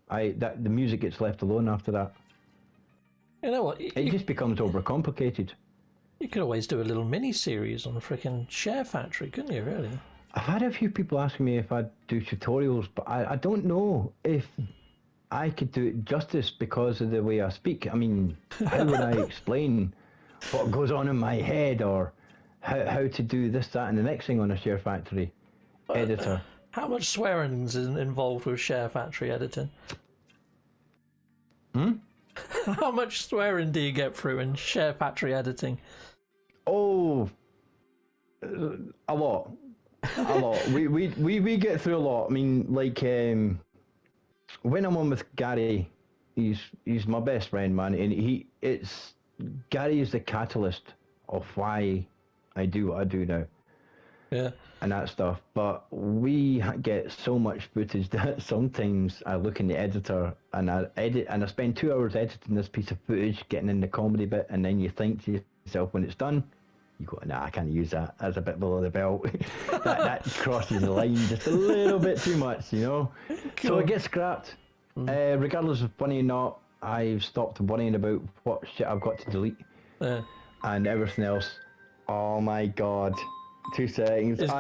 The music gets left alone after that. You know what? It just becomes overcomplicated. You could always do a little mini-series on the frickin' Share Factory, couldn't you, really? I've had a few people asking me if I'd do tutorials, but I don't know if I could do it justice because of the way I speak. I mean, how would I explain what goes on in my head, or how to do this, that, and the next thing on a Share Factory editor? How much swearing is involved with Share Factory editing? How much swearing do you get through in Share Factory editing? Oh, a lot. A lot. We get through a lot. I mean, like, when I'm on with Gary, he's my best friend, man, and Gary is the catalyst of why I do what I do now. Yeah. And that stuff. But we get so much footage that sometimes I look in the editor and I edit, and I spend 2 hours editing this piece of footage, getting in the comedy bit, and then you think to yourself when it's done, you go, nah, I can't use that. That's a bit below the belt. that crosses the line just a little bit too much, you know? Cool. So it gets scrapped. Regardless of funny or not, I've stopped worrying about what shit I've got to delete. And everything else. Oh my god. 2 seconds. It's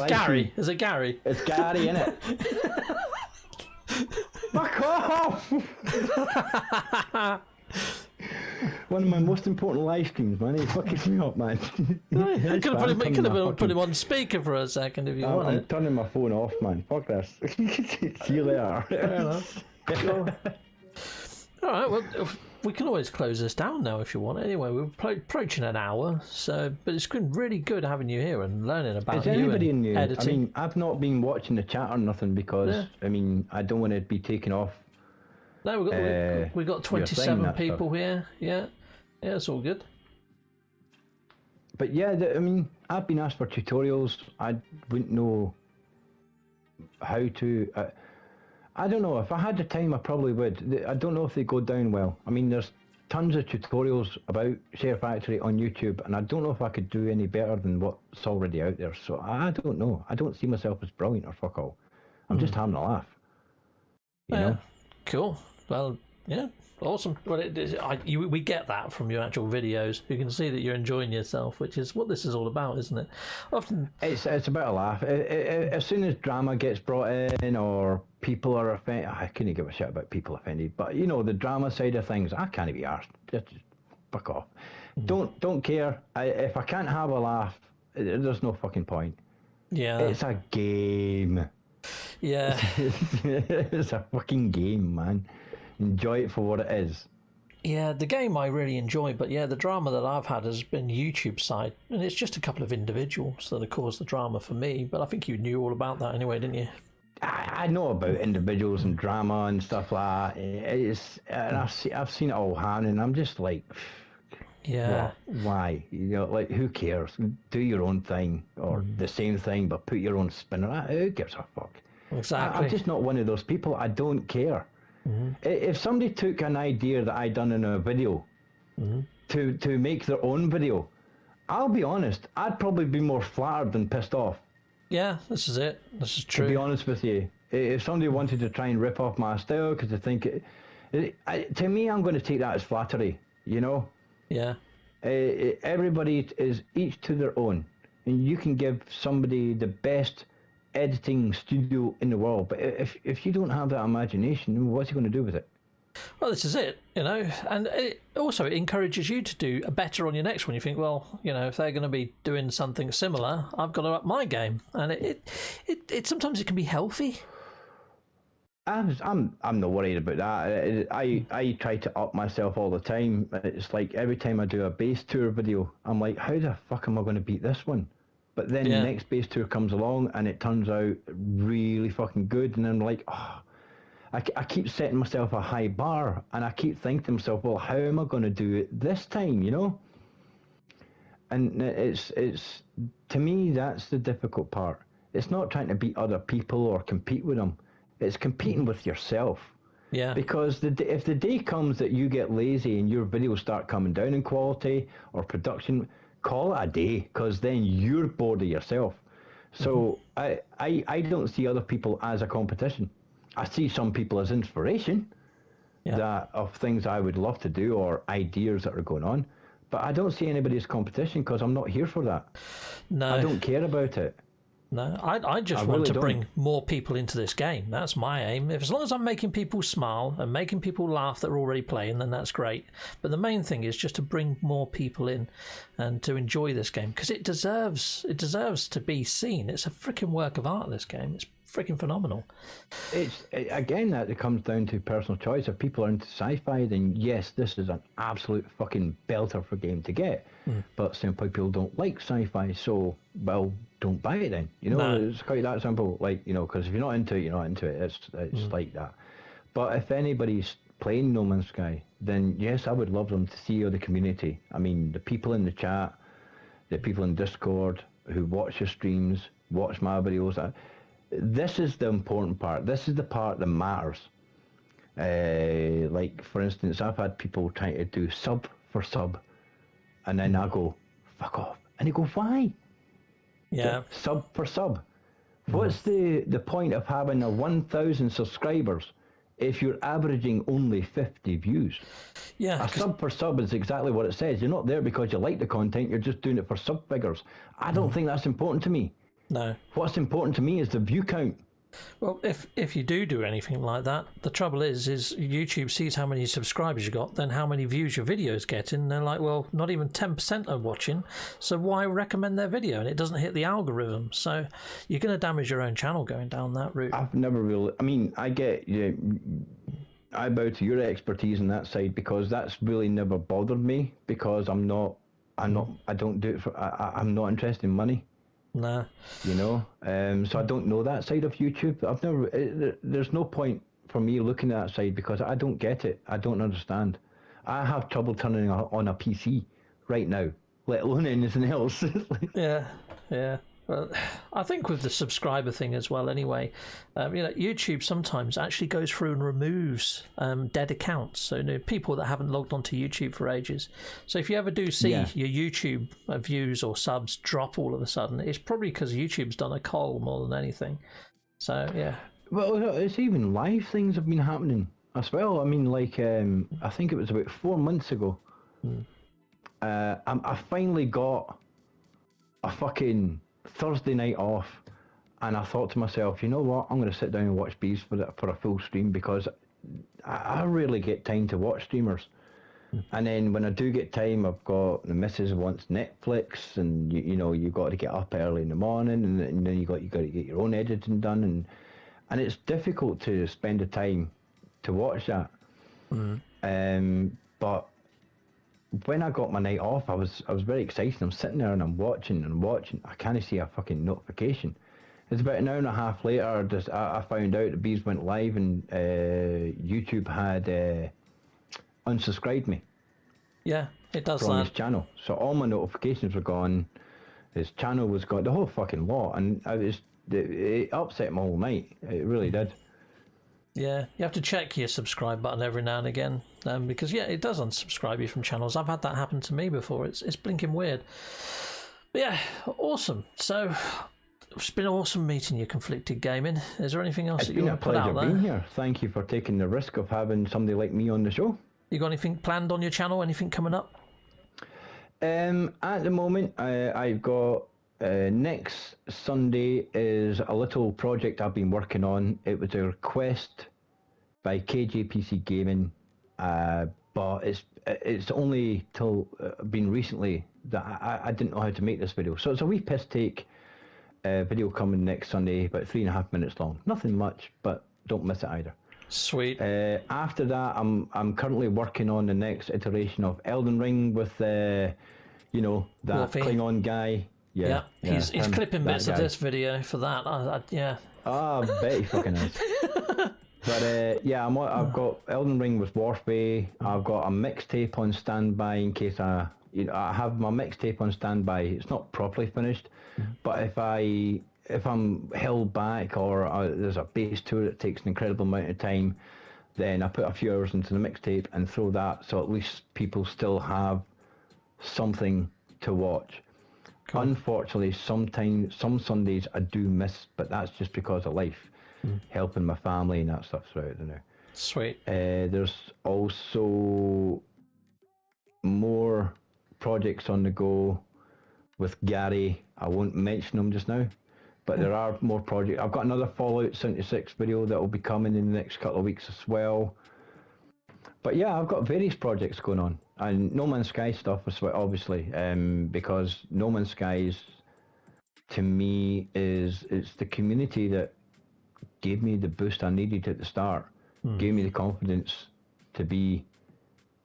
Gary. Is it Gary? It's Gary, innit? Fuck off! One of my most important live streams, man. He fucking me up, man. I could have put him on speaker for a second if you wanted. I'm turning my phone off, man. Fuck this. See you later. Fair enough. Cool. All right, well, we can always close this down now if you want. Anyway, we're approaching an hour, but it's been really good having you here and learning about you anybody and new? editing. I mean, I've not been watching the chat or nothing because, I mean, I don't want to be taken off. No, we've got 27 people here. Yeah, it's all good. But yeah, I mean, I've been asked for tutorials. I wouldn't know how to... I don't know. If I had the time, I probably would. I don't know if they go down well. I mean, there's tons of tutorials about Share Factory on YouTube, and I don't know if I could do any better than what's already out there. So I don't know. I don't see myself as brilliant or fuck all. I'm just having a laugh. You know? Cool. Well, yeah, awesome. Well, we get that from your actual videos. You can see that you're enjoying yourself, which is what this is all about, isn't it? Often it's about a laugh. As soon as drama gets brought in or people are offended, I couldn't give a shit about people offended. But you know, the drama side of things, I can't be arsed. Just fuck off. Don't care. If I can't have a laugh, there's no fucking point. Yeah, it's a game. Yeah. It's a fucking game, man. Enjoy it for what it is. Yeah, the game I really enjoy, but yeah, the drama that I've had has been YouTube side, and it's just a couple of individuals that have caused the drama for me. But I think you knew all about that anyway, didn't you? I know about individuals and drama and stuff like that. And I've seen it all happen, and I'm just like, Yeah. what? Why? Like, who cares? Do your own thing, or the same thing, but put your own spin on it. Who gives a fuck? Exactly. I'm just not one of those people. I don't care. If somebody took an idea that I done in a video to make their own video, I'll be honest, I'd probably be more flattered than pissed off. Yeah, this is it. This is true. To be honest with you, if somebody wanted to try and rip off my style because they think to me, I'm going to take that as flattery. Yeah. Everybody is each to their own, and you can give somebody the best editing studio in the world, but if you don't have that imagination, what's he going to do with it? Well, this is it, and it encourages you to do better on your next one. You think, well, if they're going to be doing something similar, I've got to up my game, and it sometimes it can be healthy. I'm not worried about that. I try to up myself all the time. It's like every time I do a base tour video, I'm like, how the fuck am I going to beat this one? But then the next base tour comes along and it turns out really fucking good, and I'm like, oh, I keep setting myself a high bar, and I keep thinking to myself, well, how am I going to do it this time, And it's to me, that's the difficult part. It's not trying to beat other people or compete with them. It's competing with yourself. Yeah. Because if the day comes that you get lazy and your videos start coming down in quality or production, call it a day, because then you're bored of yourself. So I don't see other people as a competition. I see some people as inspiration that of things I would love to do or ideas that are going on. But I don't see anybody as competition, because I'm not here for that. No. I don't care about it. No, I just want to bring more people into this game. That's my aim. As long as I'm making people smile and making people laugh that are already playing, then that's great. But the main thing is just to bring more people in and to enjoy this game, because it deserves to be seen. It's a freaking work of art, this game. It's freaking phenomenal. Again, that it comes down to personal choice. If people are into sci-fi, then yes, this is an absolute fucking belter for game to get. But some people don't like sci-fi, so, well, don't buy it then. It's quite that simple. Like, because if you're not into it, you're not into it. It's like that. But if anybody's playing No Man's Sky, then yes, I would love them to see the community. I mean, the people in the chat, the people in Discord who watch your streams, watch my videos. This is the important part. This is the part that matters. Like, for instance, I've had people trying to do sub for sub, and then I go, fuck off. And they go, why? Yeah. Sub for sub. What's the point of having 1,000 subscribers if you're averaging only 50 views? Yeah. A sub for sub is exactly what it says. You're not there because you like the content, you're just doing it for sub figures. I don't think that's important to me. No. What's important to me is the view count. Well, if you do anything like that, the trouble is YouTube sees how many subscribers you got, then how many views your videos get, and they're like, well, not even 10% are watching, so why recommend their video? And it doesn't hit the algorithm, so you're going to damage your own channel going down that route. I've never really, I mean, I get, I bow to your expertise on that side, because that's really never bothered me, because I don't do it for, I'm not interested in money. Nah. So I don't know that side of YouTube. There's no point for me looking at that side, because I don't get it. I don't understand. I have trouble turning on a PC right now, let alone anything else. Yeah. Well, I think with the subscriber thing as well anyway, YouTube sometimes actually goes through and removes dead accounts, so people that haven't logged onto YouTube for ages. So if you ever do see your YouTube views or subs drop all of a sudden, it's probably because YouTube's done a cull more than anything. So yeah. Well, it's even live things have been happening as well. I mean, like, I think it was about 4 months ago. I finally got a fucking Thursday night off, and I thought to myself, you know what, I'm going to sit down and watch Bees for a full stream, because I rarely get time to watch streamers. And then when I do get time, I've got the missus wants Netflix, and you got to get up early in the morning, and then you got to get your own editing done, and and it's difficult to spend the time to watch that. But when I got my night off, I was very excited. I'm sitting there and I'm watching. I can't see a fucking notification. It's about an hour and a half later. I found out the bees went live and YouTube had unsubscribed me. Yeah, it does from that. his channel. So all my notifications were gone. His channel was gone. The whole fucking lot, and it upset my whole night. It really did. Yeah, you have to check your subscribe button every now and again, because it does unsubscribe you from channels. I've had that happen to me before. It's blinking weird. But yeah, awesome. So it's been awesome meeting you, Conflicted Gaming. Is there anything else that you want to put out there? It's been a pleasure being here. Thank you for taking the risk of having somebody like me on the show. You got anything planned on your channel? Anything coming up? At the moment, I've got next Sunday is a little project I've been working on. It was a request by KJPC Gaming, but it's only till been recently that I didn't know how to make this video. So it's a wee piss take video coming next Sunday, about 3.5 minutes long. Nothing much, but don't miss it either. Sweet. After that, I'm currently working on the next iteration of Elden Ring with that Wolfie. Klingon guy. Yeah, he's clipping bits of this video for that. Yeah. Ah, I bet he fucking is. But I've got Elden Ring with Warfbay. I've got a mixtape on standby in case I have my mixtape on standby. It's not properly finished, but if I'm held back or there's a base tour that takes an incredible amount of time, then I put a few hours into the mixtape and throw that, so at least people still have something to watch. Cool. Unfortunately, some Sundays I do miss, but that's just because of life, helping my family and that stuff throughout the now. Sweet. There's also more projects on the go with Gary. I won't mention them just now, but there are more projects. I've got another Fallout 76 video that will be coming in the next couple of weeks as well. But yeah, I've got various projects going on, and No Man's Sky stuff as well, obviously, because No Man's Sky to me it's the community that gave me the boost I needed at the start, gave me the confidence to be,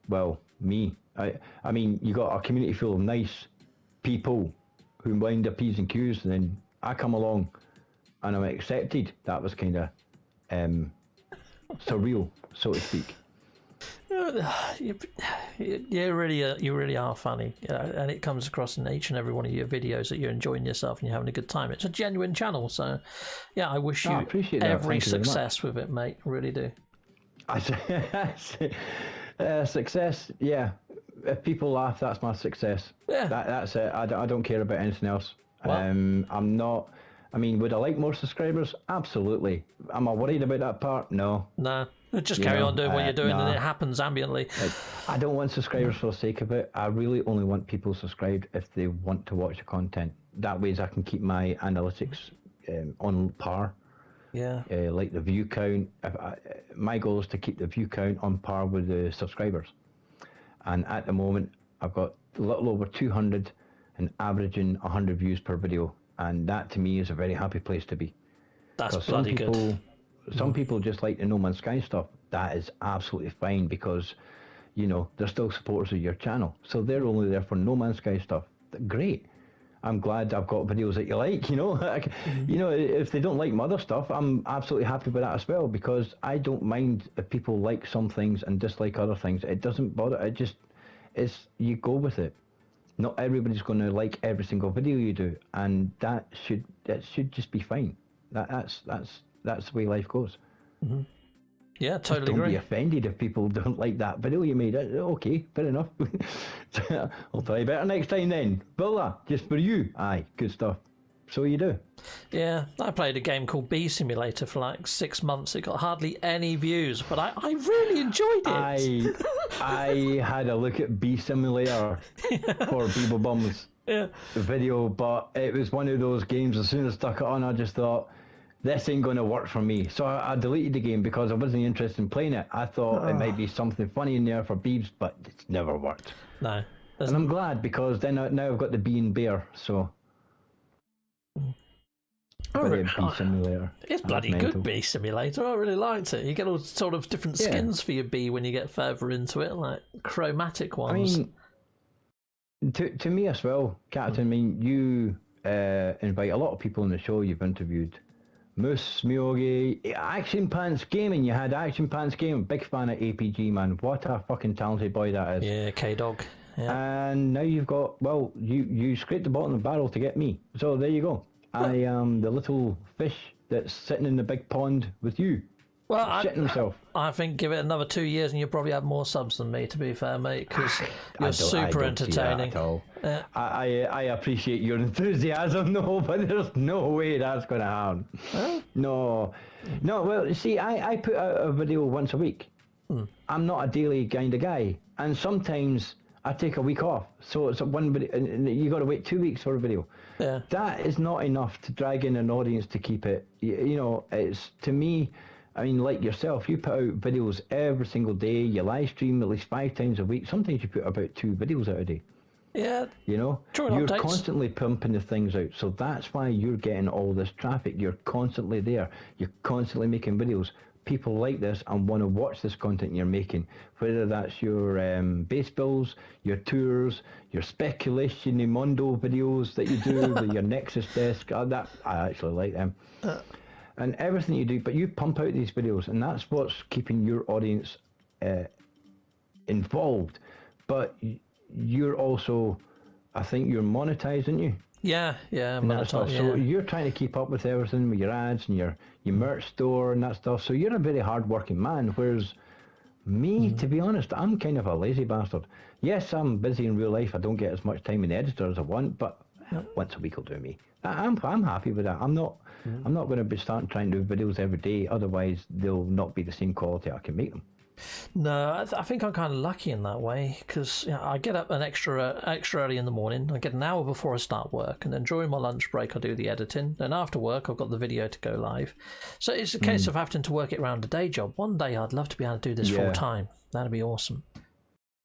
well, me. I mean, you got a community full of nice people who wind their P's and Q's, and then I come along and I'm accepted. That was kind of surreal, so to speak. You really are funny, and it comes across in each and every one of your videos that you're enjoying yourself and you're having a good time. It's a genuine channel, so yeah, I wish you every success with it, mate. Really do. Success, yeah. If people laugh, that's my success. Yeah, that's it. I don't care about anything else. I'm not. I mean, would I like more subscribers? Absolutely. Am I worried about that part? No. Nah. Just carry on doing what you're doing, and it happens ambiently. I don't want subscribers for the sake of it. I really only want people subscribed if they want to watch the content. That way, I can keep my analytics on par. Yeah. Like the view count. My goal is to keep the view count on par with the subscribers. And at the moment, I've got a little over 200 and averaging 100 views per video. And that to me is a very happy place to be. That's bloody good. Some people just like the No Man's Sky stuff. That is absolutely fine because, they're still supporters of your channel. So they're only there for No Man's Sky stuff. Great. I'm glad I've got videos that you like, if they don't like my other stuff, I'm absolutely happy with that as well, because I don't mind if people like some things and dislike other things. It doesn't bother. You go with it. Not everybody's going to like every single video you do, and that should just be fine. That's the way life goes. Mm-hmm. Yeah, totally don't agree. Be offended if people don't like that video you made. Okay, fair enough. I'll try better next time then. Bulla, just for you. Aye, good stuff. So you do. Yeah, I played a game called Bee Simulator for like 6 months. It got hardly any views, but I really enjoyed it. I had a look at Bee Simulator for Beeble Bum's video, but it was one of those games, as soon as I stuck it on, I just thought, this ain't going to work for me. So I deleted the game because I wasn't interested in playing it. I thought it might be something funny in there for Beebs, but it's never worked. No. And I'm glad, because then now I've got the Bee and Bear, so... for the Bee Simulator. It's bloody good, Bee Simulator. I really liked it. You get all sort of different skins for your bee when you get further into it, like chromatic ones. I mean, to me as well, Captain, I mean, you invite a lot of people on the show you've interviewed. Moose, Smiogi, Action Pants Gaming. You had Action Pants Gaming. Big fan of APG, man. What a fucking talented boy that is. Yeah, K-Dog. Yeah. And now you've got, well, you scraped the bottom of the barrel to get me. So there you go. I am the little fish that's sitting in the big pond with you. Well, shitting himself. I think give it another 2 years and you'll probably have more subs than me, to be fair, mate, because you're super entertaining. Yeah. I appreciate your enthusiasm, no, but there's no way that's going to happen. Huh? No, well, see, I put out a video once a week. I'm not a daily kind of guy, and sometimes I take a week off, so it's one video, and you got to wait 2 weeks for a video. Yeah. That is not enough to drag in an audience to keep it. You know, it's, to me, I mean, like yourself, you put out videos every single day. You live stream at least 5 times a week. Sometimes you put about 2 videos out a day. Yeah. You know, you're constantly pumping the things out. So that's why you're getting all this traffic. You're constantly there. You're constantly making videos. People like this and want to watch this content you're making. Whether that's your base builds, your tours, your speculation Mondo videos that you do with your Nexus desk. I actually like them. And everything you do, but you pump out these videos, and that's what's keeping your audience involved. But you're also, I think you're monetizing you. Yeah, monetized. So you're trying to keep up with everything with your ads and your merch store and that stuff. So you're a very hard-working man, whereas me, to be honest, I'm kind of a lazy bastard. Yes, I'm busy in real life. I don't get as much time in the editor as I want, but once a week will do me. I'm happy with that. I'm not going to be starting trying to do videos every day. Otherwise, they'll not be the same quality I can make them. No, I think I'm kind of lucky in that way because I get up an extra early in the morning. I get an hour before I start work, and then during my lunch break I do the editing. Then after work I've got the video to go live. So it's a case of having to work it around a day job. One day I'd love to be able to do this full time. That'd be awesome.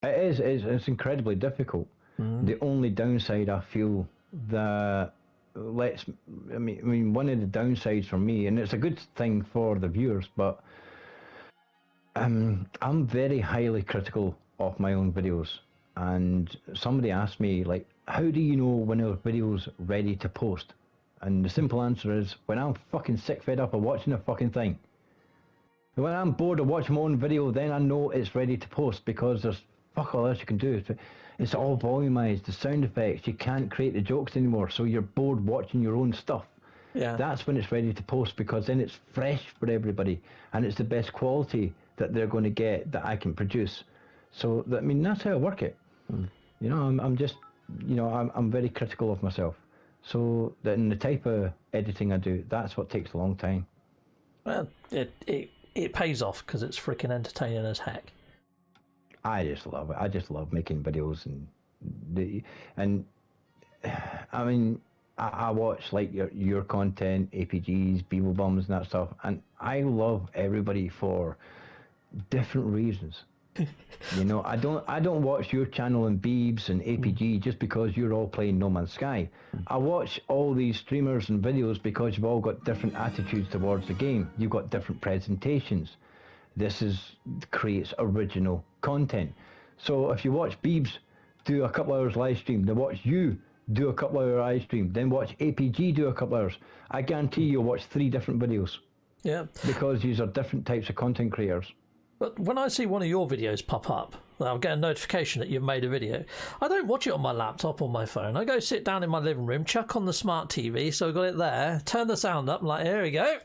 It is. It's incredibly difficult. The only downside I feel that I mean one of the downsides for me, and it's a good thing for the viewers, but I'm very highly critical of my own videos, and somebody asked me, like, how do you know when a video's ready to post? And the simple answer is, when I'm fucking sick fed up of watching a fucking thing. When I'm bored of watching my own video, then I know it's ready to post, because there's fuck all else you can do. It's all volumized, the sound effects, you can't create the jokes anymore, so you're bored watching your own stuff. Yeah. That's when it's ready to post, because then it's fresh for everybody, and it's the best quality that they're going to get that I can produce. So I mean, that's how I work it. You know, I'm just, you know, I'm very critical of myself. So that in the type of editing I do, that's what takes a long time. Well, it pays off because it's freaking entertaining as heck. I just love it. I just love making videos, and I mean, I watch like your content, APGs, Beeble Bums, and that stuff, and I love everybody for different reasons. You know, I don't watch your channel and Beebs and APG just because you're all playing No Man's Sky. I watch all these streamers and videos because you've all got different attitudes towards the game. You've got different presentations. This creates original content. So if you watch Beebs do a couple hours live stream, then watch you do a couple hour live stream, then watch APG do a couple hours, I guarantee you'll watch 3 different videos. Yeah. Because these are different types of content creators. But when I see one of your videos pop up, I'll get a notification that you've made a video. I don't watch it on my laptop or my phone. I go sit down in my living room, chuck on the smart TV, so I've got it there, turn the sound up, I'm like, here we go.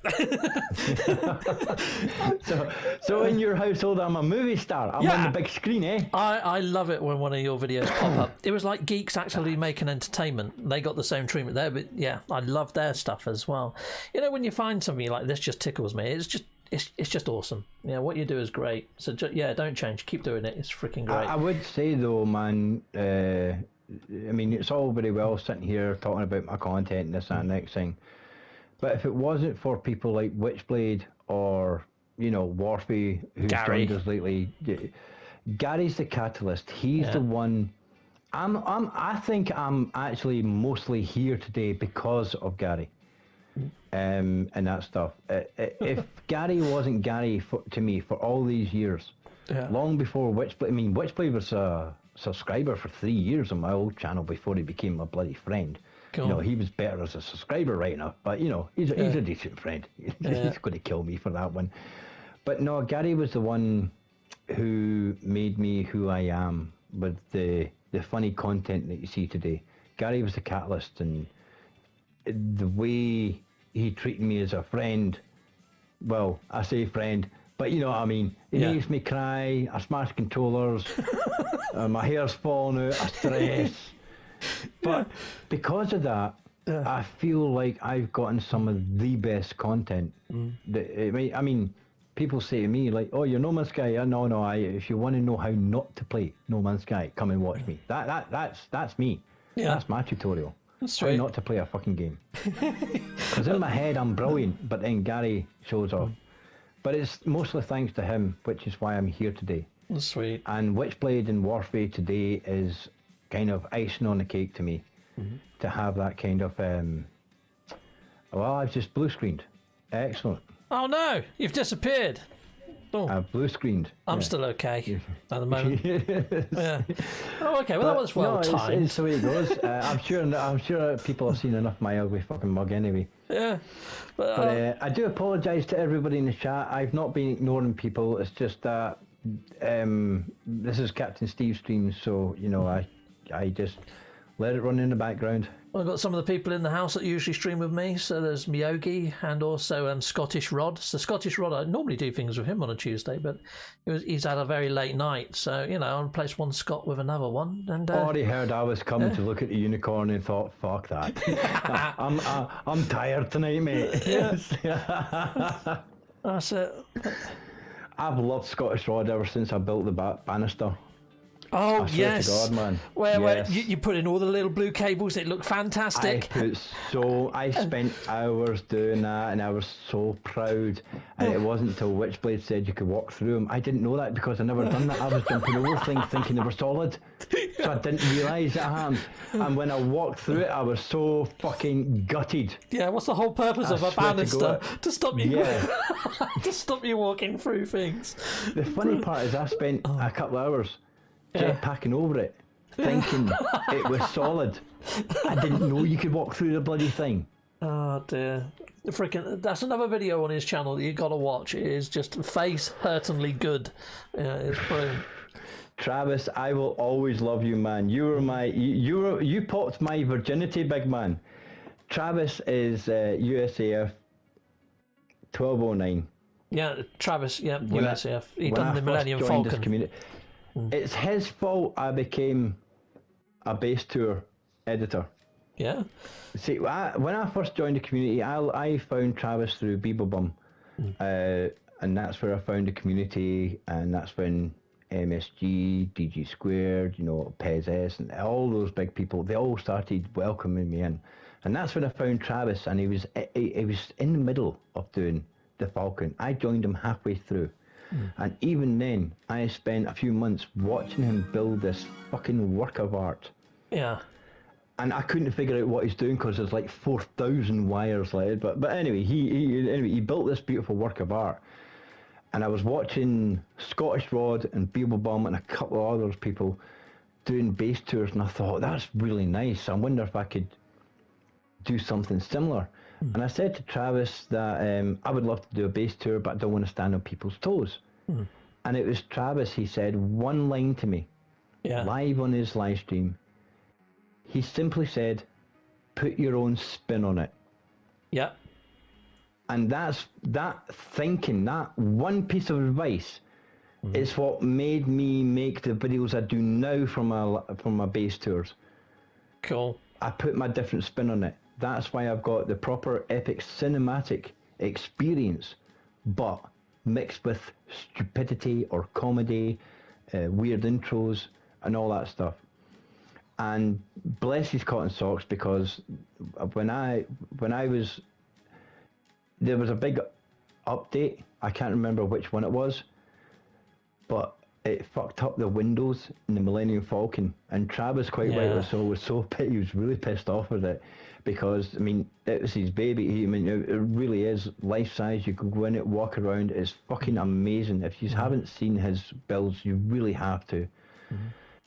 so in your household, I'm a movie star. I'm on the big screen, eh? I love it when one of your videos pop up. It was like geeks actually making entertainment. They got the same treatment there, but yeah, I love their stuff as well. You know, when you find something like this just tickles me. It's just awesome. Yeah, what you do is great. So don't change. Keep doing it. It's freaking great. I would say though, man. I mean, it's all very well sitting here talking about my content and this and that next thing, but if it wasn't for people like Witchblade or Warfy, who's joined us lately, Gary's the catalyst. He's the one. I think I'm actually mostly here today because of Gary. and that stuff. If Gary wasn't Gary to me for all these years, long before Witchblade, I mean, Witchblade was a subscriber for 3 years on my old channel before he became my bloody friend. Cool. You know, he was better as a subscriber right enough, but you know, he's a decent friend. He's going to kill me for that one. But no, Gary was the one who made me who I am with the funny content that you see today. Gary was the catalyst, and the way he treated me as a friend, well, I say friend, but you know what I mean. He makes me cry, I smash controllers, my hair's falling out, I stress. But because of that, I feel like I've gotten some of the best content. I mean, people say to me like, "Oh, you're No Man's Sky." No. If you want to know how not to play No Man's Sky, come and watch me. That's me. Yeah. That's my tutorial. How not to play a fucking game. Because in my head I'm brilliant, but then Gary shows off. But it's mostly thanks to him, which is why I'm here today. That's sweet. And Witchblade and Warfare today is kind of icing on the cake to me, to have that kind of well, I've just blue screened. Excellent. Oh no, you've disappeared. Oh. I've blue screened. I'm still okay at the moment. Oh, okay. Well, that was well timed. It's the way it goes. I'm sure people have seen enough of my ugly fucking mug anyway. Yeah. But I do apologise to everybody in the chat. I've not been ignoring people. It's just that this is Captain Steve streams, so you know I just let it run in the background. I've got some of the people in the house that usually stream with me. So there's Miyogi and also Scottish Rod. So Scottish Rod, I normally do things with him on a Tuesday, but he's had a very late night. So, you know, I'll replace one Scott with another one. And already heard I was coming to look at the unicorn and thought, fuck that. I'm tired tonight, mate. That's it. I've loved Scottish Rod ever since I built the banister. Oh, I swear to God, man. Where you put in all the little blue cables, it looked fantastic. I spent hours doing that, and I was so proud. And it wasn't until Witchblade said you could walk through them. I didn't know that because I never done that. I was jumping over things thinking they were solid. So I didn't realise that happened. And when I walked through it, I was so fucking gutted. Yeah, what's the whole purpose of a banister? To stop you to stop you walking through things. The funny part is I spent a couple of hours jetpacking over it, thinking it was solid. I didn't know you could walk through the bloody thing. Oh dear. That's another video on his channel that you gotta watch. It is just face-hurtingly good. Yeah, it's brilliant. Travis, I will always love you, man. You were you popped my virginity, big man. Travis is USAF 1209. Yeah, Travis, USAF. He done the Millennium Falcon. It's his fault I became a base tour editor. Yeah. See, when I first joined the community, I found Travis through Beeblebum, and that's where I found the community, and that's when MSG, DG Squared, you know, PES, and all those big people, they all started welcoming me in. And that's when I found Travis, and he was in the middle of doing the Falcon. I joined him halfway through. And even then, I spent a few months watching him build this fucking work of art. Yeah. And I couldn't figure out what he's doing because there's like 4,000 wires like. But anyway, he built this beautiful work of art. And I was watching Scottish Rod and Beeblebum and a couple of other people doing base tours, and I thought that's really nice. I wonder if I could do something similar. And I said to Travis that I would love to do a base tour, but I don't want to stand on people's toes. And it was Travis, he said one line to me, live on his live stream. He simply said, put your own spin on it. Yeah. And that one piece of advice is what made me make the videos I do now from my base tours. Cool. I put my different spin on it. That's why I've got the proper epic cinematic experience, but mixed with stupidity or comedy, weird intros, and all that stuff. And bless his cotton socks, because when I was, there was a big update. I can't remember which one it was, but it fucked up the windows in the Millennium Falcon, and Travis quite rightly so he was really pissed off with it, because I mean it was his baby. I mean it really is life size. You could go in it, walk around. It's fucking amazing. If you haven't seen his builds, you really have to.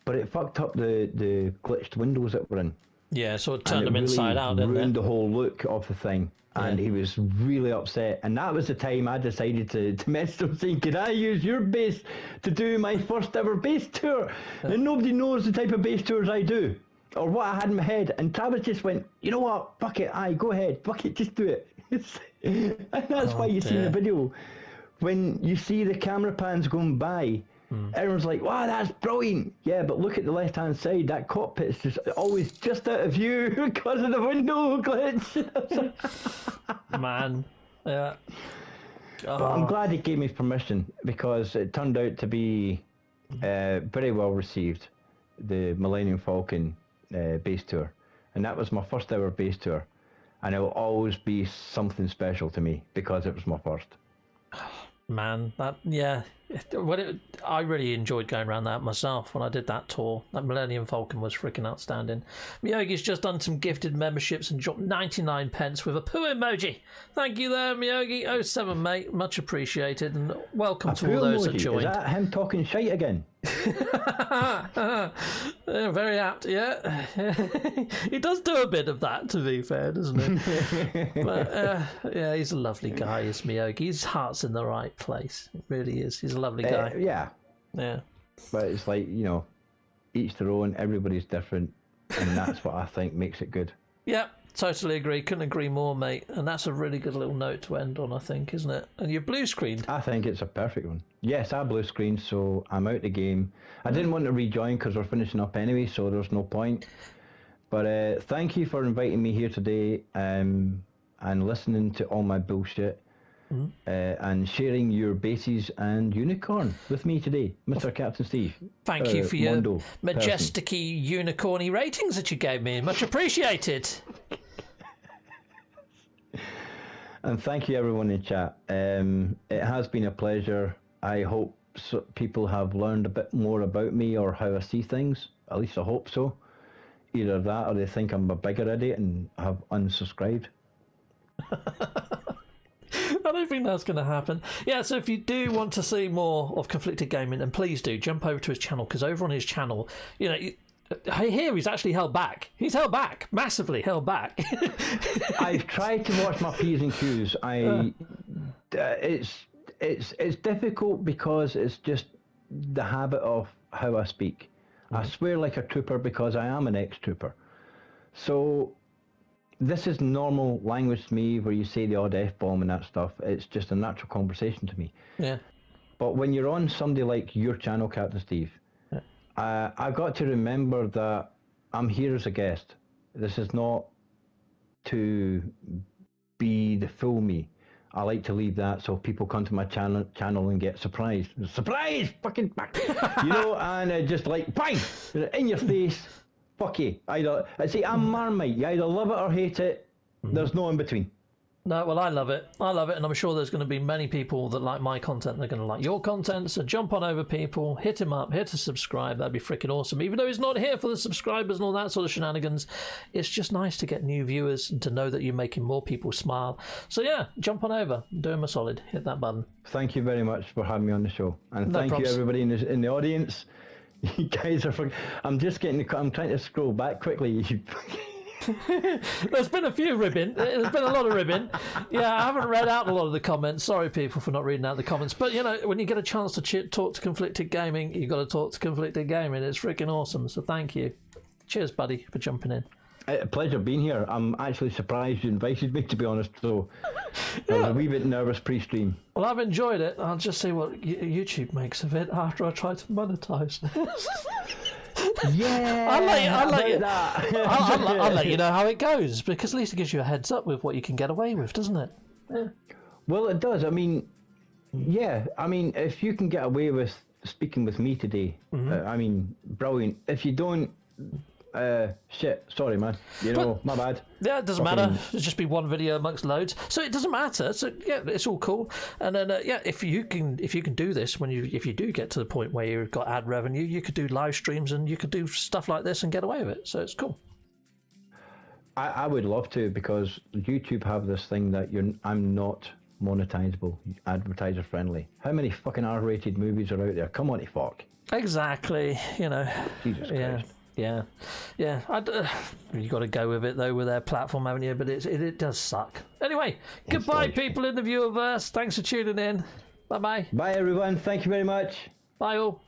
But it fucked up the glitched windows that were in. Yeah, so it turned them inside out, didn't it? Ruined the whole look of the thing. And he was really upset. And that was the time I decided to message him saying, could I use your base to do my first ever base tour? And nobody knows the type of base tours I do, or what I had in my head. And Travis just went, you know what, fuck it, go ahead, fuck it, just do it. And that's why you see in the video, when you see the camera pans going by, everyone's like, wow, that's brilliant. Yeah, but look at the left-hand side. That cockpit's just always just out of view because of the window glitch. Man, yeah. But I'm glad he gave me permission, because it turned out to be very well received, the Millennium Falcon base tour. And that was my first ever base tour. And it will always be something special to me, because it was my first. Man, I really enjoyed going around that myself when I did that tour. That Millennium Falcon was freaking outstanding. Miyogi's just done some gifted memberships and dropped 99 pence with a poo emoji. Thank you there, Miyogi. 07, mate. Much appreciated, and welcome to all those that joined. Is that him talking shite again? Very apt, yeah. He does do a bit of that, to be fair, doesn't he? But yeah, he's a lovely guy, is Miyogi. His heart's in the right place. It really is. He's a lovely guy. Yeah. But it's like, each their own, everybody's different, and that's what I think makes it good. Yeah, totally agree. Couldn't agree more, mate. And that's a really good little note to end on, I think, isn't it? And you're blue screened. I think it's a perfect one. Yes, I blue screened, so I'm out the game. I didn't want to rejoin because we're finishing up anyway, so there's no point. But thank you for inviting me here today, and listening to all my bullshit, and sharing your bases and unicorn with me today, Mr. Captain Steve. Thank you for your majestic-y unicorny ratings that you gave me. Much appreciated. And thank you everyone in chat. It has been a pleasure. I hope people have learned a bit more about me, or how I see things. At least I hope so. Either that, or they think I'm a bigger idiot and have unsubscribed. I don't think that's going to happen. Yeah, so if you do want to see more of Conflicted Gaming, then please do jump over to his channel, because over on his channel, here he's actually held back. He's held back, massively held back. I've tried to watch my P's and Q's. It's difficult, because it's just the habit of how I speak. I swear like a trooper, because I am an ex-trooper. So this is normal language to me, where you say the odd F-bomb and that stuff. It's just a natural conversation to me. Yeah. But when you're on somebody like your channel, Captain Steve, I've got to remember that I'm here as a guest. This is not to be the full me. I like to leave that so people come to my channel and get surprised. Surprise! Fucking back! And just like, bang! In your face. Fuck you. I'm Marmite. You either love it or hate it. There's no in between. No, well, I love it. And I'm sure there's going to be many people that like my content. They're going to like your content. So jump on over, people. Hit him up. Hit to subscribe. That'd be freaking awesome. Even though he's not here for the subscribers and all that sort of shenanigans, it's just nice to get new viewers and to know that you're making more people smile. So yeah, jump on over. Do him a solid. Hit that button. Thank you very much for having me on the show. And thank you everybody in the audience. You guys are... I'm trying to scroll back quickly. There's been a few ribbing. There's been a lot of ribbing. Yeah, I haven't read out a lot of the comments. Sorry, people, for not reading out the comments. But, when you get a chance to talk to Conflicted Gaming, you've got to talk to Conflicted Gaming. It's freaking awesome. So thank you. Cheers, buddy, for jumping in. A pleasure being here. I'm actually surprised you invited me, to be honest. So I was a wee bit nervous pre-stream. Well, I've enjoyed it. I'll just see what YouTube makes of it after I try to monetize. Yeah, I'll let you know how it goes, because at least it gives you a heads up with what you can get away with, doesn't it? Yeah. Well, it does. If you can get away with speaking with me today, brilliant. If you don't, shit, sorry, man. You know, my bad. Yeah, it doesn't matter. It'll just be one video amongst loads, so it doesn't matter. So yeah, it's all cool. And then yeah, if you can do this if you do get to the point where you've got ad revenue, you could do live streams and you could do stuff like this and get away with it. So it's cool. I would love to, because YouTube have this thing that I'm not monetizable, advertiser friendly. How many fucking R-rated movies are out there? Come on, fuck. Exactly. You know. Jesus Christ. Yeah. You got to go with it though with their platform, haven't you? But it does suck. Anyway, goodbye, people in the viewerverse. Thanks for tuning in. Bye bye. Bye everyone. Thank you very much. Bye all.